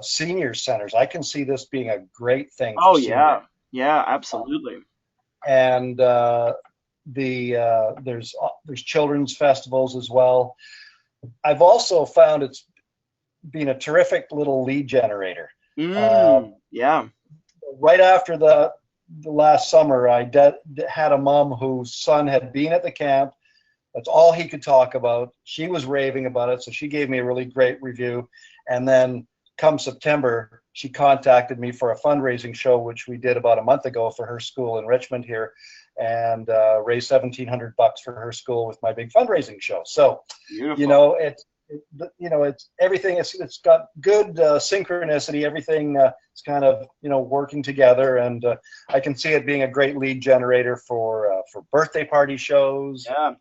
senior centers. I can see this being a great thing. Oh yeah, absolutely. And there's children's festivals as well. I've also found it's been a terrific little lead generator. Yeah. Right after the last summer, I had a mom whose son had been at the camp. That's all he could talk about. She was raving about it, so she gave me a really great review. And then come September, she contacted me for a fundraising show, which we did about a month ago for her school in Richmond here, and raised $1,700 for her school with my big fundraising show. So, Beautiful. it's everything. It's got good synchronicity. Everything is kind of working together, and I can see it being a great lead generator for birthday party shows. Yeah.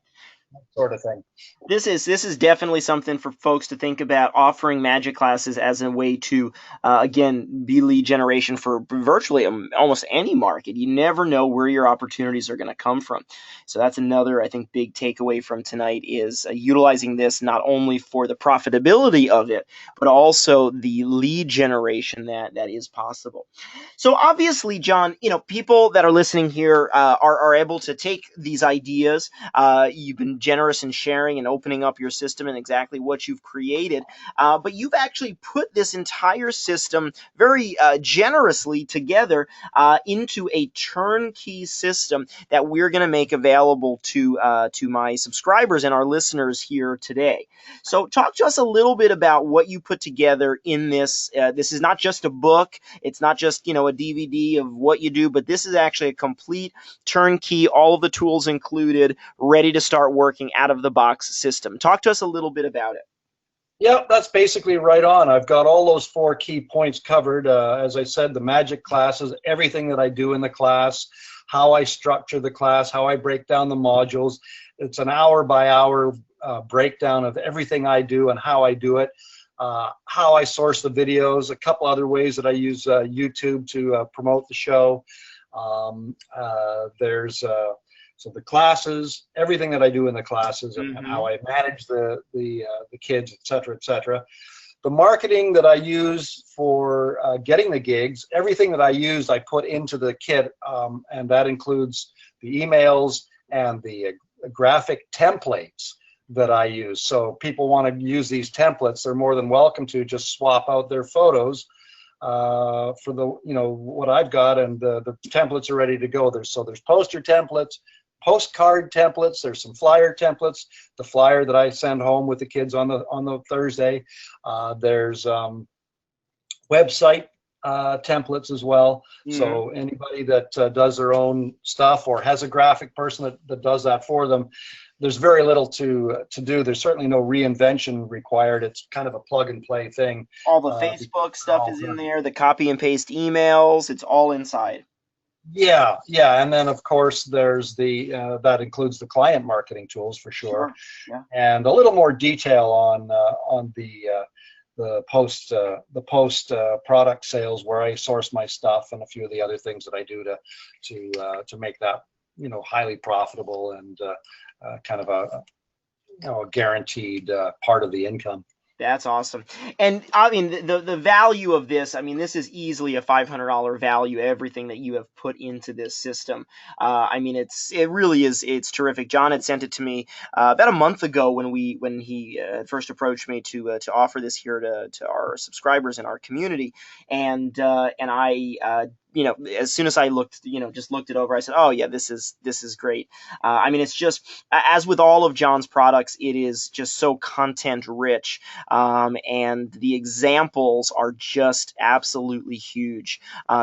Sort of thing. This is definitely something for folks to think about, offering magic classes as a way to, again, be lead generation for virtually almost any market. You never know where your opportunities are going to come from. So that's another, I think, big takeaway from tonight is utilizing this not only for the profitability of it, but also the lead generation that is possible. So obviously, John, people that are listening here are able to take these ideas. You've been generous in sharing and opening up your system and exactly what you've created. But you've actually put this entire system very generously together into a turnkey system that we're going to make available to my subscribers and our listeners here today. So talk to us a little bit about what you put together in this. This is not just a book. It's not just, a DVD of what you do, but this is actually a complete turnkey, all of the tools included, ready to start working out of the box system. Talk to us a little bit about it. Yep, that's basically right on. I've got all those 4 key points covered. As I said, the magic classes, everything that I do in the class, how I structure the class, how I break down the modules. It's an hour by hour breakdown of everything I do and how I do it. How I source the videos, a couple other ways that I use YouTube to promote the show. So the classes, everything that I do in the classes, and how I manage the kids, et cetera, et cetera. The marketing that I use for getting the gigs, everything that I use, I put into the kit, and that includes the emails and the graphic templates that I use. So people want to use these templates, they're more than welcome to just swap out their photos for the what I've got, and the templates are ready to go. There's poster templates, postcard templates, there's some flyer templates, the flyer that I send home with the kids on the Thursday. There's website templates as well. So anybody that does their own stuff or has a graphic person that does that for them, there's very little to do. There's certainly no reinvention required. It's kind of a plug and play thing. All the Facebook stuff is in there, the copy and paste emails, it's all inside. Yeah, yeah, and then of course there's the that includes the client marketing tools for sure, Yeah. and a little more detail on the post product sales, where I source my stuff, and a few of the other things that I do to make that, you know, highly profitable and kind of a, you know, a guaranteed part of the income. That's awesome. And I mean, the value of this, I mean, this is easily a $500 value, everything that you have put into this system. I mean, it really is, it's terrific. John had sent it to me about a month ago when he first approached me to offer this here to our subscribers in our community. And I you know, as soon as I looked, you know, just looked it over, I said, oh yeah, this is great. I mean, it's just, as with all of John's products, it is just so content rich. And the examples are just absolutely huge.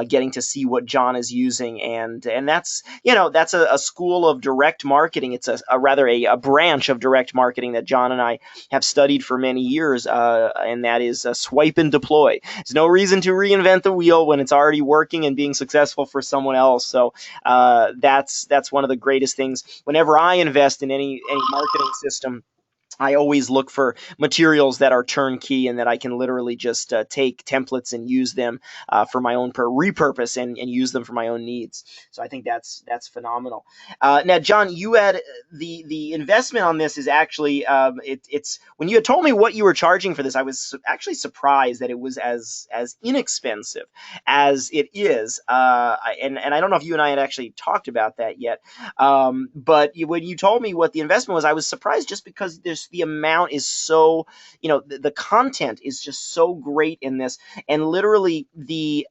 Getting to see what John is using, and that's, you know, that's a school of direct marketing. It's rather a branch of direct marketing that John and I have studied for many years, and that is swipe and deploy. There's no reason to reinvent the wheel when it's already working and being successful for someone else. So that's one of the greatest things. Whenever I invest in any marketing system, I always look for materials that are turnkey and that I can literally just take templates and use them for my own repurpose and use them for my own needs. So I think that's phenomenal. Now, John, you had the investment on this is actually it's when you had told me what you were charging for this, I was actually surprised that it was as inexpensive as it is. And I don't know if you and I had actually talked about that yet. But when you told me what the investment was, I was surprised just because the amount is so, you know, the content is just so great in this, and literally the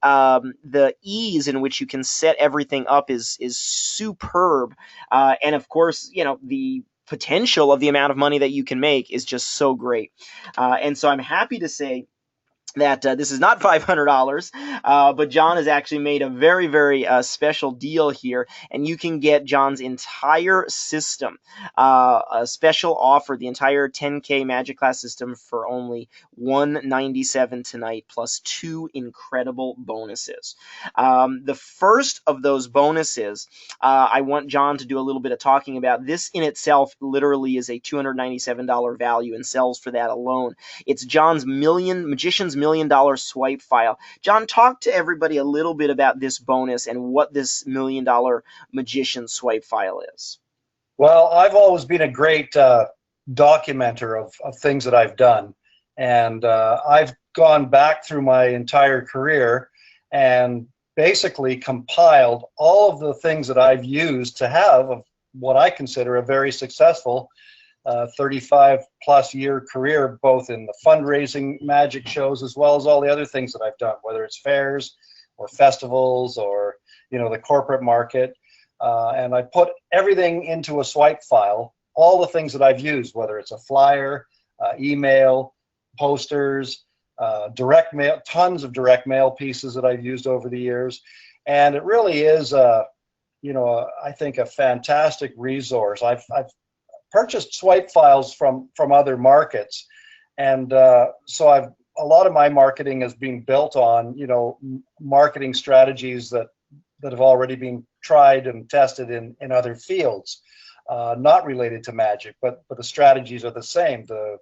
ease in which you can set everything up is superb, and of course, you know, the potential of the amount of money that you can make is just so great, and so I'm happy to say that this is not $500, but John has actually made a very, very special deal here, and you can get John's entire system, a special offer, the entire 10K Magic Class system for only $197 tonight, plus 2 incredible bonuses. The first of those bonuses, I want John to do a little bit of talking about. This in itself literally is a $297 value and sells for that alone. It's John's Magician's $1 million swipe file. John, talk to everybody a little bit about this bonus and what this $1 million magician swipe file is. Well, I've always been a great documenter of things that I've done, and I've gone back through my entire career and basically compiled all of the things that I've used to have what I consider a very successful 35-plus year career, both in the fundraising magic shows as well as all the other things that I've done, whether it's fairs or festivals or, you know, the corporate market. And I put everything into a swipe file, all the things that I've used, whether it's a flyer, email, posters, direct mail, tons of direct mail pieces that I've used over the years. And it really is, you know, I think a fantastic resource. I've purchased swipe files from other markets, and so a lot of my marketing has been built on, you know, marketing strategies that have already been tried and tested in other fields, not related to magic, but the strategies are the same. The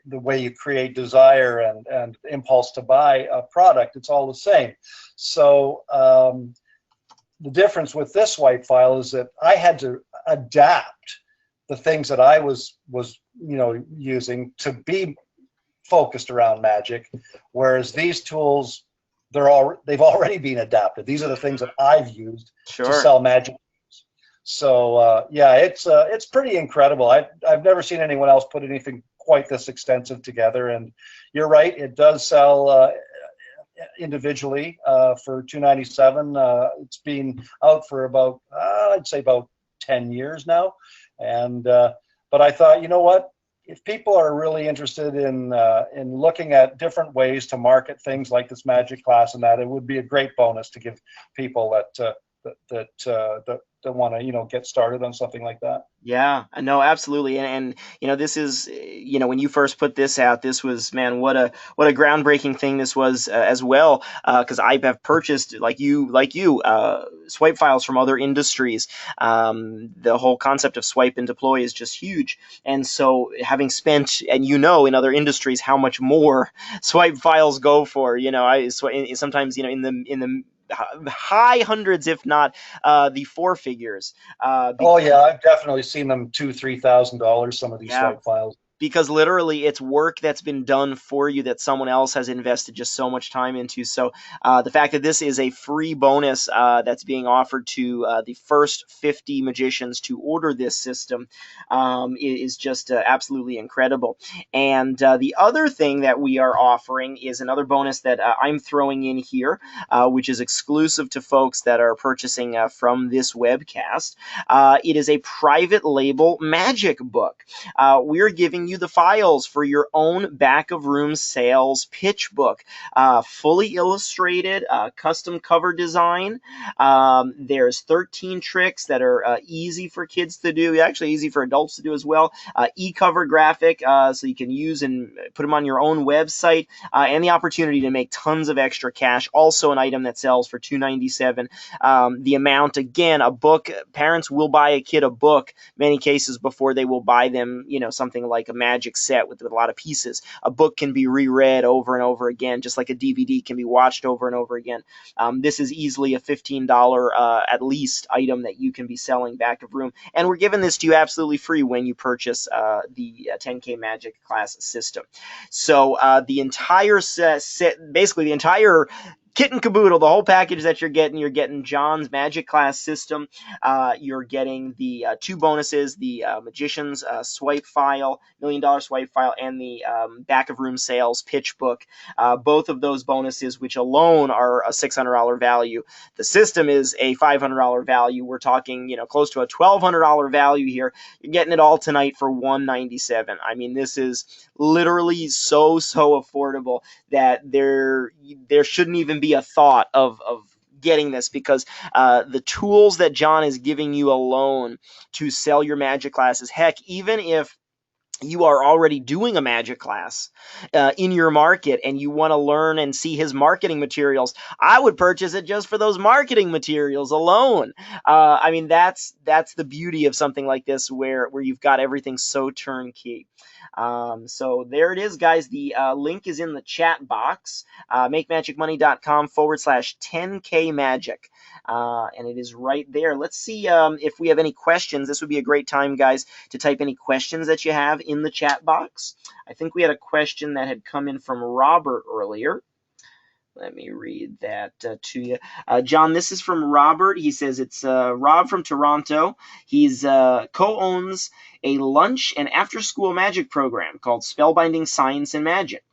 way you create desire and impulse to buy a product, it's all the same. So the difference with this swipe file is that I had to adapt the things that I was you know, using to be focused around magic, whereas these tools, they've already been adapted. These are the things that I've used to sell magic. So yeah, it's pretty incredible. I've never seen anyone else put anything quite this extensive together. And you're right, it does sell individually for $297. It's been out for about I'd say about 10 years now. And but I thought, you know what, if people are really interested in looking at different ways to market things like this magic class and that, it would be a great bonus to give people that that want to get started on something like that. Yeah, no, absolutely. And this is, when you first put this out, this was, man, what a groundbreaking thing this was, as well. Because I have purchased, like you, swipe files from other industries. The whole concept of swipe and deploy is just huge. And so having spent, and in other industries, how much more swipe files go for, sometimes, in the high hundreds, if not the four figures. Oh yeah, I've definitely seen them $2,000-3,000. Some of these swipe files. Because literally it's work that's been done for you that someone else has invested just so much time into. So the fact that this is a free bonus that's being offered to the first 50 magicians to order this system is just absolutely incredible. And the other thing that we are offering is another bonus that I'm throwing in here, which is exclusive to folks that are purchasing from this webcast. It is a private label magic book. We're giving you the files for your own back of room sales pitch book, fully illustrated, custom cover design. There's 13 tricks that are easy for kids to do, actually easy for adults to do as well. E-cover graphic, so you can use and put them on your own website, and the opportunity to make tons of extra cash. Also an item that sells for $297. The amount, again, a book, parents will buy a kid a book many cases before they will buy them, something like a magic set with a lot of pieces. A book can be reread over and over again, just like a DVD can be watched over and over again. This is easily a $15 at least item that you can be selling back of room, and we're giving this to you absolutely free when you purchase the 10K Magic Class system. So the entire set, basically the entire kit and caboodle, the whole package that you're getting John's Magic Class system. You're getting the two bonuses, the Magician's swipe file, $1 million swipe file, and the back of room sales pitch book. Both of those bonuses, which alone are a $600 value. The system is a $500 value. We're talking, close to a $1,200 value here. You're getting it all tonight for $197. I mean, this is literally so affordable that there shouldn't even be a thought of getting this, because the tools that John is giving you alone to sell your magic classes, heck, even if you are already doing a magic class in your market and you want to learn and see his marketing materials, I would purchase it just for those marketing materials alone. I mean, that's the beauty of something like this, where you've got everything so turnkey. So there it is, guys. The link is in the chat box, makemagicmoney.com/10K magic. And it is right there. Let's see if we have any questions. This would be a great time, guys, to type any questions that you have in the chat box. I think we had a question that had come in from Robert earlier. Let me read that to you. John, this is from Robert. He says it's Rob from Toronto. He's co-owns a lunch and after-school magic program called Spellbinding Science and Magic.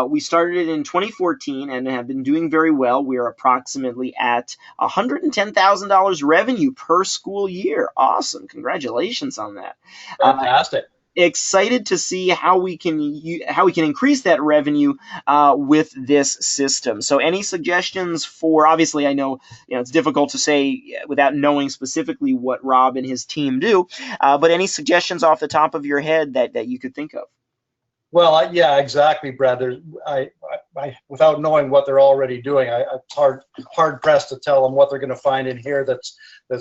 We started it in 2014 and have been doing very well. We are approximately at $110,000 revenue per school year. Awesome. Congratulations on that. Fantastic. Excited to see how we can increase that revenue with this system. So any suggestions for, obviously I know it's difficult to say without knowing specifically what Rob and his team do, but any suggestions off the top of your head that you could think of? Well, yeah, exactly, Brad. I without knowing what they're already doing, it's hard pressed to tell them what they're going to find in here that's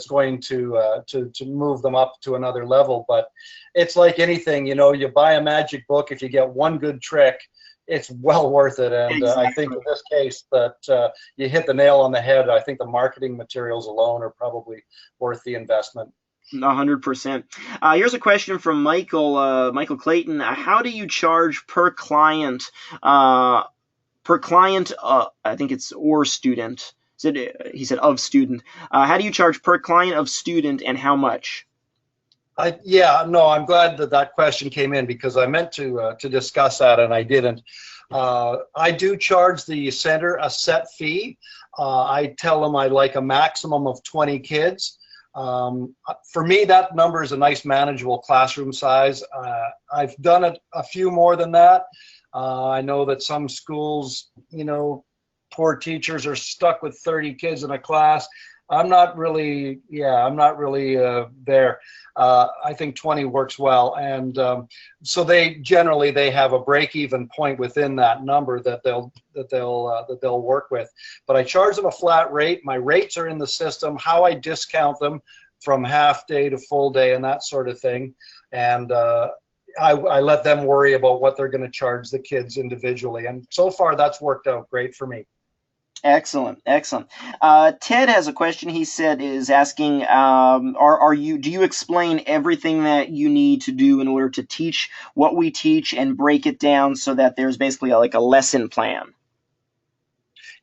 going to move them up to another level. But it's like anything, you buy a magic book. If you get one good trick, it's well worth it. And Exactly. I think in this case that you hit the nail on the head. I think the marketing materials alone are probably worth the investment. 100%. Here's a question from Michael Clayton. How do you charge per client? I think it's or student. He said of student. How do you charge per client of student, and how much? I'm glad that question came in, because I meant to discuss that and I didn't. I do charge the center a set fee. I tell them I like a maximum of 20 kids. For me, that number is a nice manageable classroom size. I've done it a few more than that. I know that some schools, poor teachers are stuck with 30 kids in a class. I'm not really, there. I think 20 works well, and so they generally have a break-even point within that number that they'll work with. But I charge them a flat rate. My rates are in the system. How I discount them from half day to full day and that sort of thing, and I let them worry about what they're going to charge the kids individually. And so far, that's worked out great for me. Excellent, excellent. Ted has a question. He is asking, do you explain everything that you need to do in order to teach what we teach and break it down so that there's basically like a lesson plan?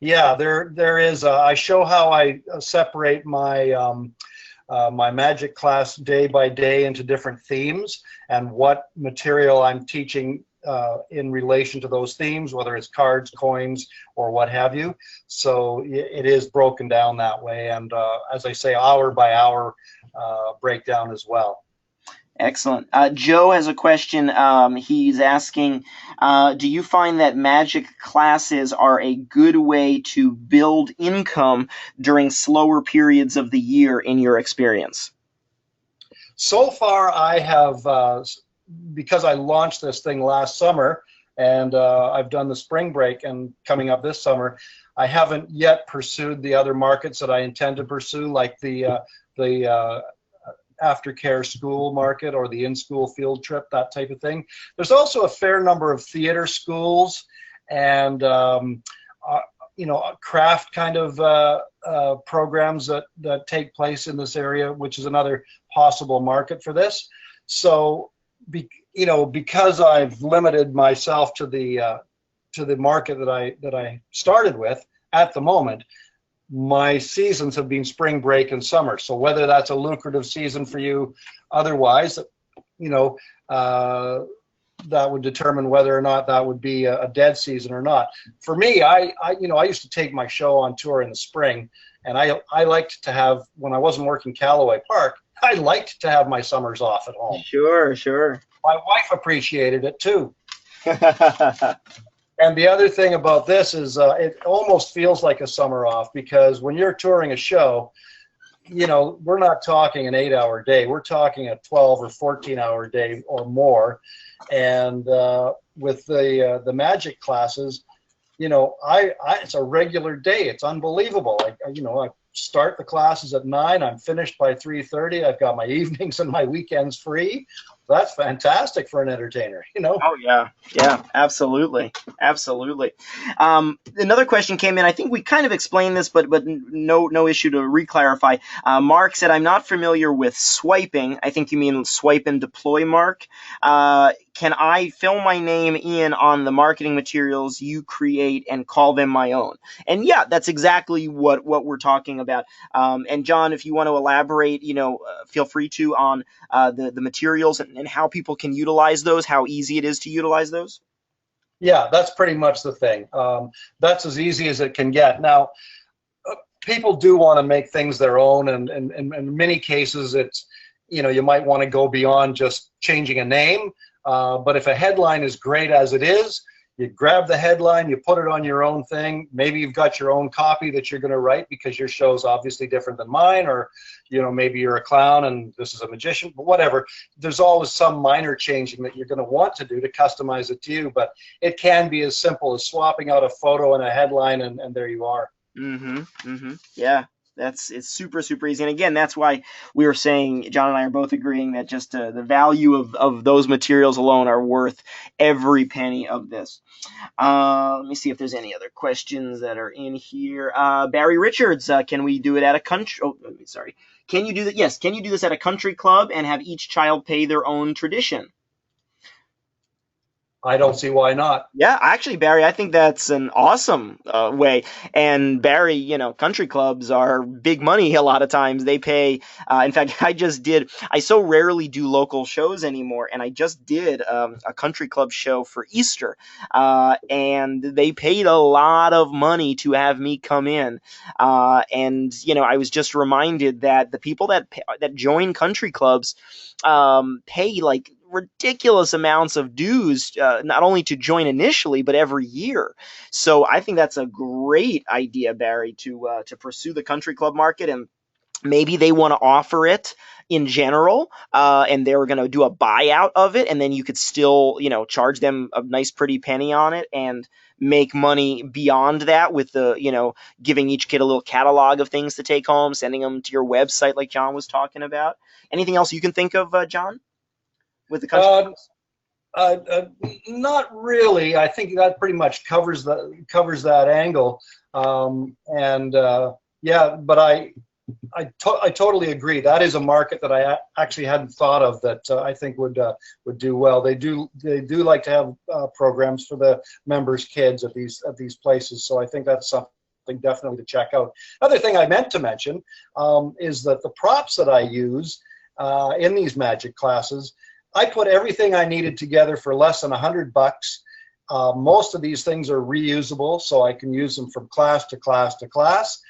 Yeah, there is. I show how I separate my my magic class day by day into different themes and what material I'm teaching in relation to those themes, whether it's cards, coins, or what have you. So it is broken down that way, and as I say, hour by hour breakdown as well. Excellent. Joe has a question. He's asking, do you find that magic classes are a good way to build income during slower periods of the year in your experience? So far, I have, because I launched this thing last summer, and I've done the spring break and coming up this summer, I haven't yet pursued the other markets that I intend to pursue, like the aftercare school market or the in-school field trip, that type of thing. There's also a fair number of theater schools and craft kind of programs that take place in this area, which is another possible market for this. So, because I've limited myself to the market that I started with at the moment, my seasons have been spring break and summer. So whether that's a lucrative season for you, otherwise, that would determine whether or not that would be a dead season or not. For me, I used to take my show on tour in the spring, and I liked to have, when I wasn't working Callaway Park, I liked to have my summers off at home. Sure. My wife appreciated it too. And the other thing about this is it almost feels like a summer off, because when you're touring a show, we're not talking an 8-hour day. We're talking a 12 or 14-hour day or more. And with the magic classes, it's a regular day. It's unbelievable. I start the classes at 9. I'm finished by 3:30. I've got my evenings and my weekends free. That's fantastic for an entertainer, Oh yeah, absolutely. Another question came in. I think we kind of explained this, but no issue to re-clarify. Mark said, "I'm not familiar with swiping." I think you mean swipe and deploy, Mark. Can I fill my name in on the marketing materials you create and call them my own? And yeah, that's exactly what we're talking about. And John, if you want to elaborate, feel free to on the materials and how people can utilize those, how easy it is to utilize those. Yeah, that's pretty much the thing. That's as easy as it can get. Now, people do want to make things their own, and in many cases, it's, you might want to go beyond just changing a name. But if a headline is great as it is, you grab the headline, you put it on your own thing. Maybe you've got your own copy that you're going to write because your show's obviously different than mine, or maybe you're a clown and this is a magician, but whatever. There's always some minor changing that you're going to want to do to customize it to you, but it can be as simple as swapping out a photo and a headline, and there you are. Yeah. It's super easy. And again, that's why we were saying, John and I are both agreeing that just the value of those materials alone are worth every penny of this. Let me see if there's any other questions that are in here. Barry Richards, can we do it at a country? Oh, sorry. Can you do that? Yes. Can you do this at a country club and have each child pay their own tradition? I don't see why not. Yeah, actually, Barry, I think that's an awesome way. And Barry, country clubs are big money a lot of times. They pay. In fact, I so rarely do local shows anymore, and I just did a country club show for Easter. And they paid a lot of money to have me come in. And I was just reminded that the people that join country clubs pay like ridiculous amounts of dues, not only to join initially, but every year. So I think that's a great idea, Barry, to pursue the country club market. And maybe they want to offer it in general, and they're going to do a buyout of it, and then you could still, charge them a nice pretty penny on it and make money beyond that with the, giving each kid a little catalog of things to take home, sending them to your website like John was talking about. Anything else you can think of, John, with the country? Not really. I think that pretty much covers that angle. Yeah, but I totally agree. That is a market that I actually hadn't thought of that I think would do well. They do like to have programs for the members' kids at these places. So I think that's something definitely to check out. Other thing I meant to mention is that the props that I use in these magic classes, I put everything I needed together for less than $100. Most of these things are reusable, so I can use them from class to class to class.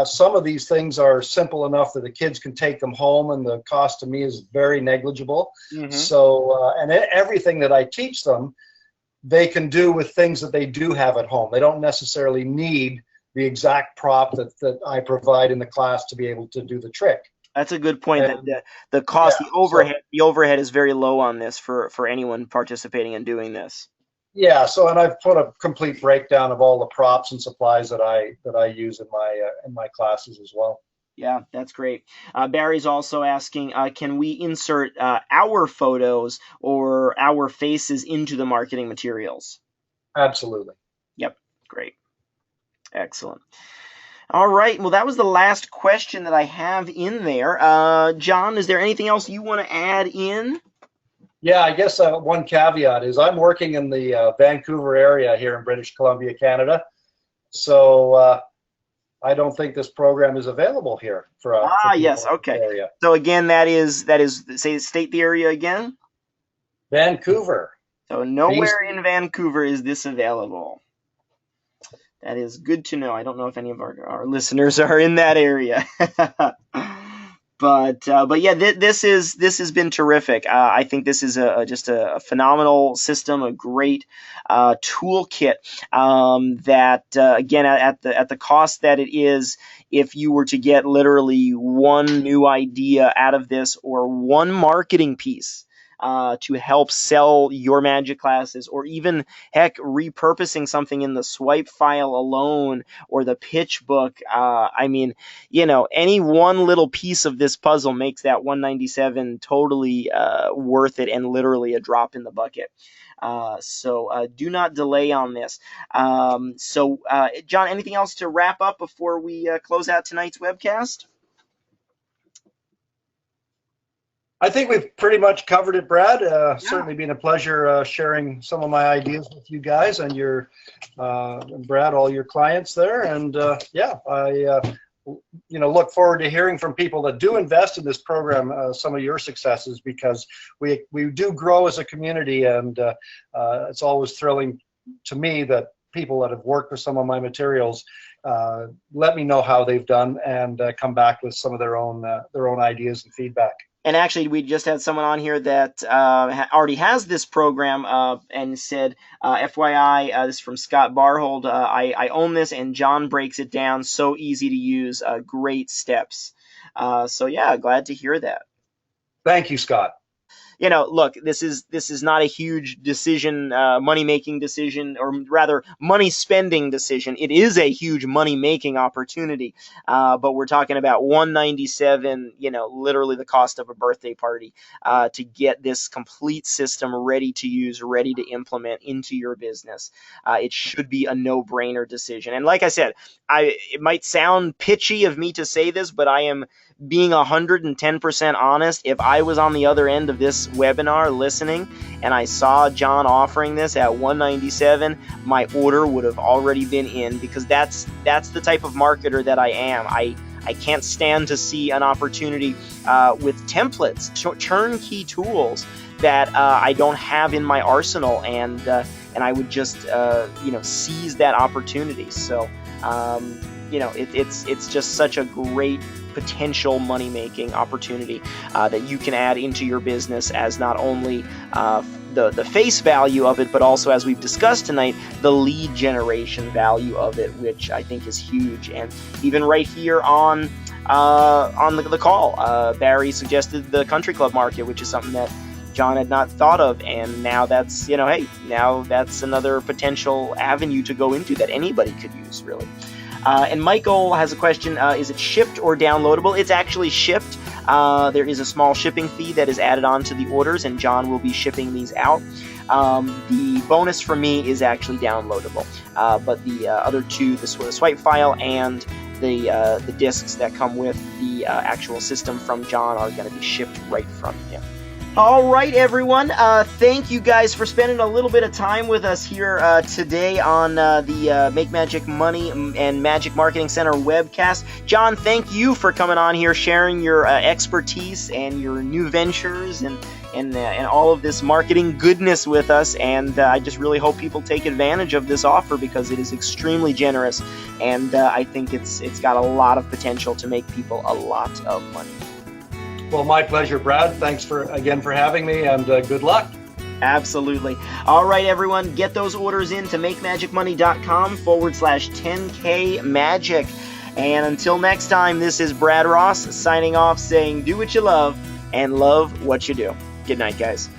Some of these things are simple enough that the kids can take them home, and the cost to me is very negligible. Mm-hmm. So, and everything that I teach them, they can do with things that they do have at home. They don't necessarily need the exact prop that I provide in the class to be able to do the trick. That's a good point. That the cost, the overhead is very low on this for anyone participating in doing this. Yeah, so and I've put a complete breakdown of all the props and supplies that I use in my classes as well. Yeah, that's great. Barry's also asking, can we insert our photos or our faces into the marketing materials? Absolutely. Yep, great. Excellent. All right, well, that was the last question that I have in there. John, is there anything else you want to add in? Yeah, I guess one caveat is I'm working in the Vancouver area here in British Columbia, Canada. So I don't think this program is available here for yes, okay. Area. So again, that is say state the area again. Vancouver. So nowhere in Vancouver is this available. That is good to know. I don't know if any of our listeners are in that area. But yeah, this has been terrific. I think this is just a phenomenal system, a great toolkit that again at the cost that it is, if you were to get literally one new idea out of this or one marketing piece to help sell your magic classes, or even heck repurposing something in the swipe file alone or the pitch book. I mean, any one little piece of this puzzle makes that $197 totally worth it and literally a drop in the bucket. So do not delay on this. John, anything else to wrap up before we close out tonight's webcast? I think we've pretty much covered it, Brad. Certainly been a pleasure sharing some of my ideas with you guys and your, Brad, all your clients there. And I look forward to hearing from people that do invest in this program, some of your successes, because we do grow as a community, and it's always thrilling to me that people that have worked with some of my materials let me know how they've done and come back with some of their own ideas and feedback. And actually, we just had someone on here that already has this program and said, FYI, this is from Scott Barhold, I own this, and John breaks it down. So easy to use, great steps. So yeah, glad to hear that. Thank you, Scott. Look, this is not a huge decision, money-making decision, or rather money-spending decision. It is a huge money-making opportunity, but we're talking about $197, literally the cost of a birthday party, to get this complete system ready to use, ready to implement into your business. It should be a no-brainer decision. And like I said, it might sound pitchy of me to say this, but I am being 110% honest. If I was on the other end of this webinar listening and I saw John offering this at $197, my order would have already been in, because that's the type of marketer that I am. I can't stand to see an opportunity with templates, turnkey tools that I don't have in my arsenal, and I would just seize that opportunity. So it's just such a great potential money-making opportunity that you can add into your business as not only the face value of it, but also, as we've discussed tonight, the lead generation value of it, which I think is huge. And even right here on on the call. Barry suggested the country club market, which is something that John had not thought of, and now that's, hey, now that's another potential avenue to go into that anybody could use, really. And Michael has a question, is it shipped or downloadable? It's actually shipped. There is a small shipping fee that is added on to the orders, and John will be shipping these out. The bonus for me is actually downloadable, but the other two, the swipe file and the discs that come with the actual system from John, are going to be shipped right from him. All right, everyone. Thank you guys for spending a little bit of time with us here today on the Make Magic Money and Magic Marketing Center webcast. John, thank you for coming on here, sharing your expertise and your new ventures and all of this marketing goodness with us. And I just really hope people take advantage of this offer, because it is extremely generous, and I think it's got a lot of potential to make people a lot of money. Well, my pleasure, Brad. Thanks again for having me, and good luck. Absolutely. All right, everyone, get those orders in to makemagicmoney.com/10K magic. And until next time, this is Brad Ross signing off, saying do what you love and love what you do. Good night, guys.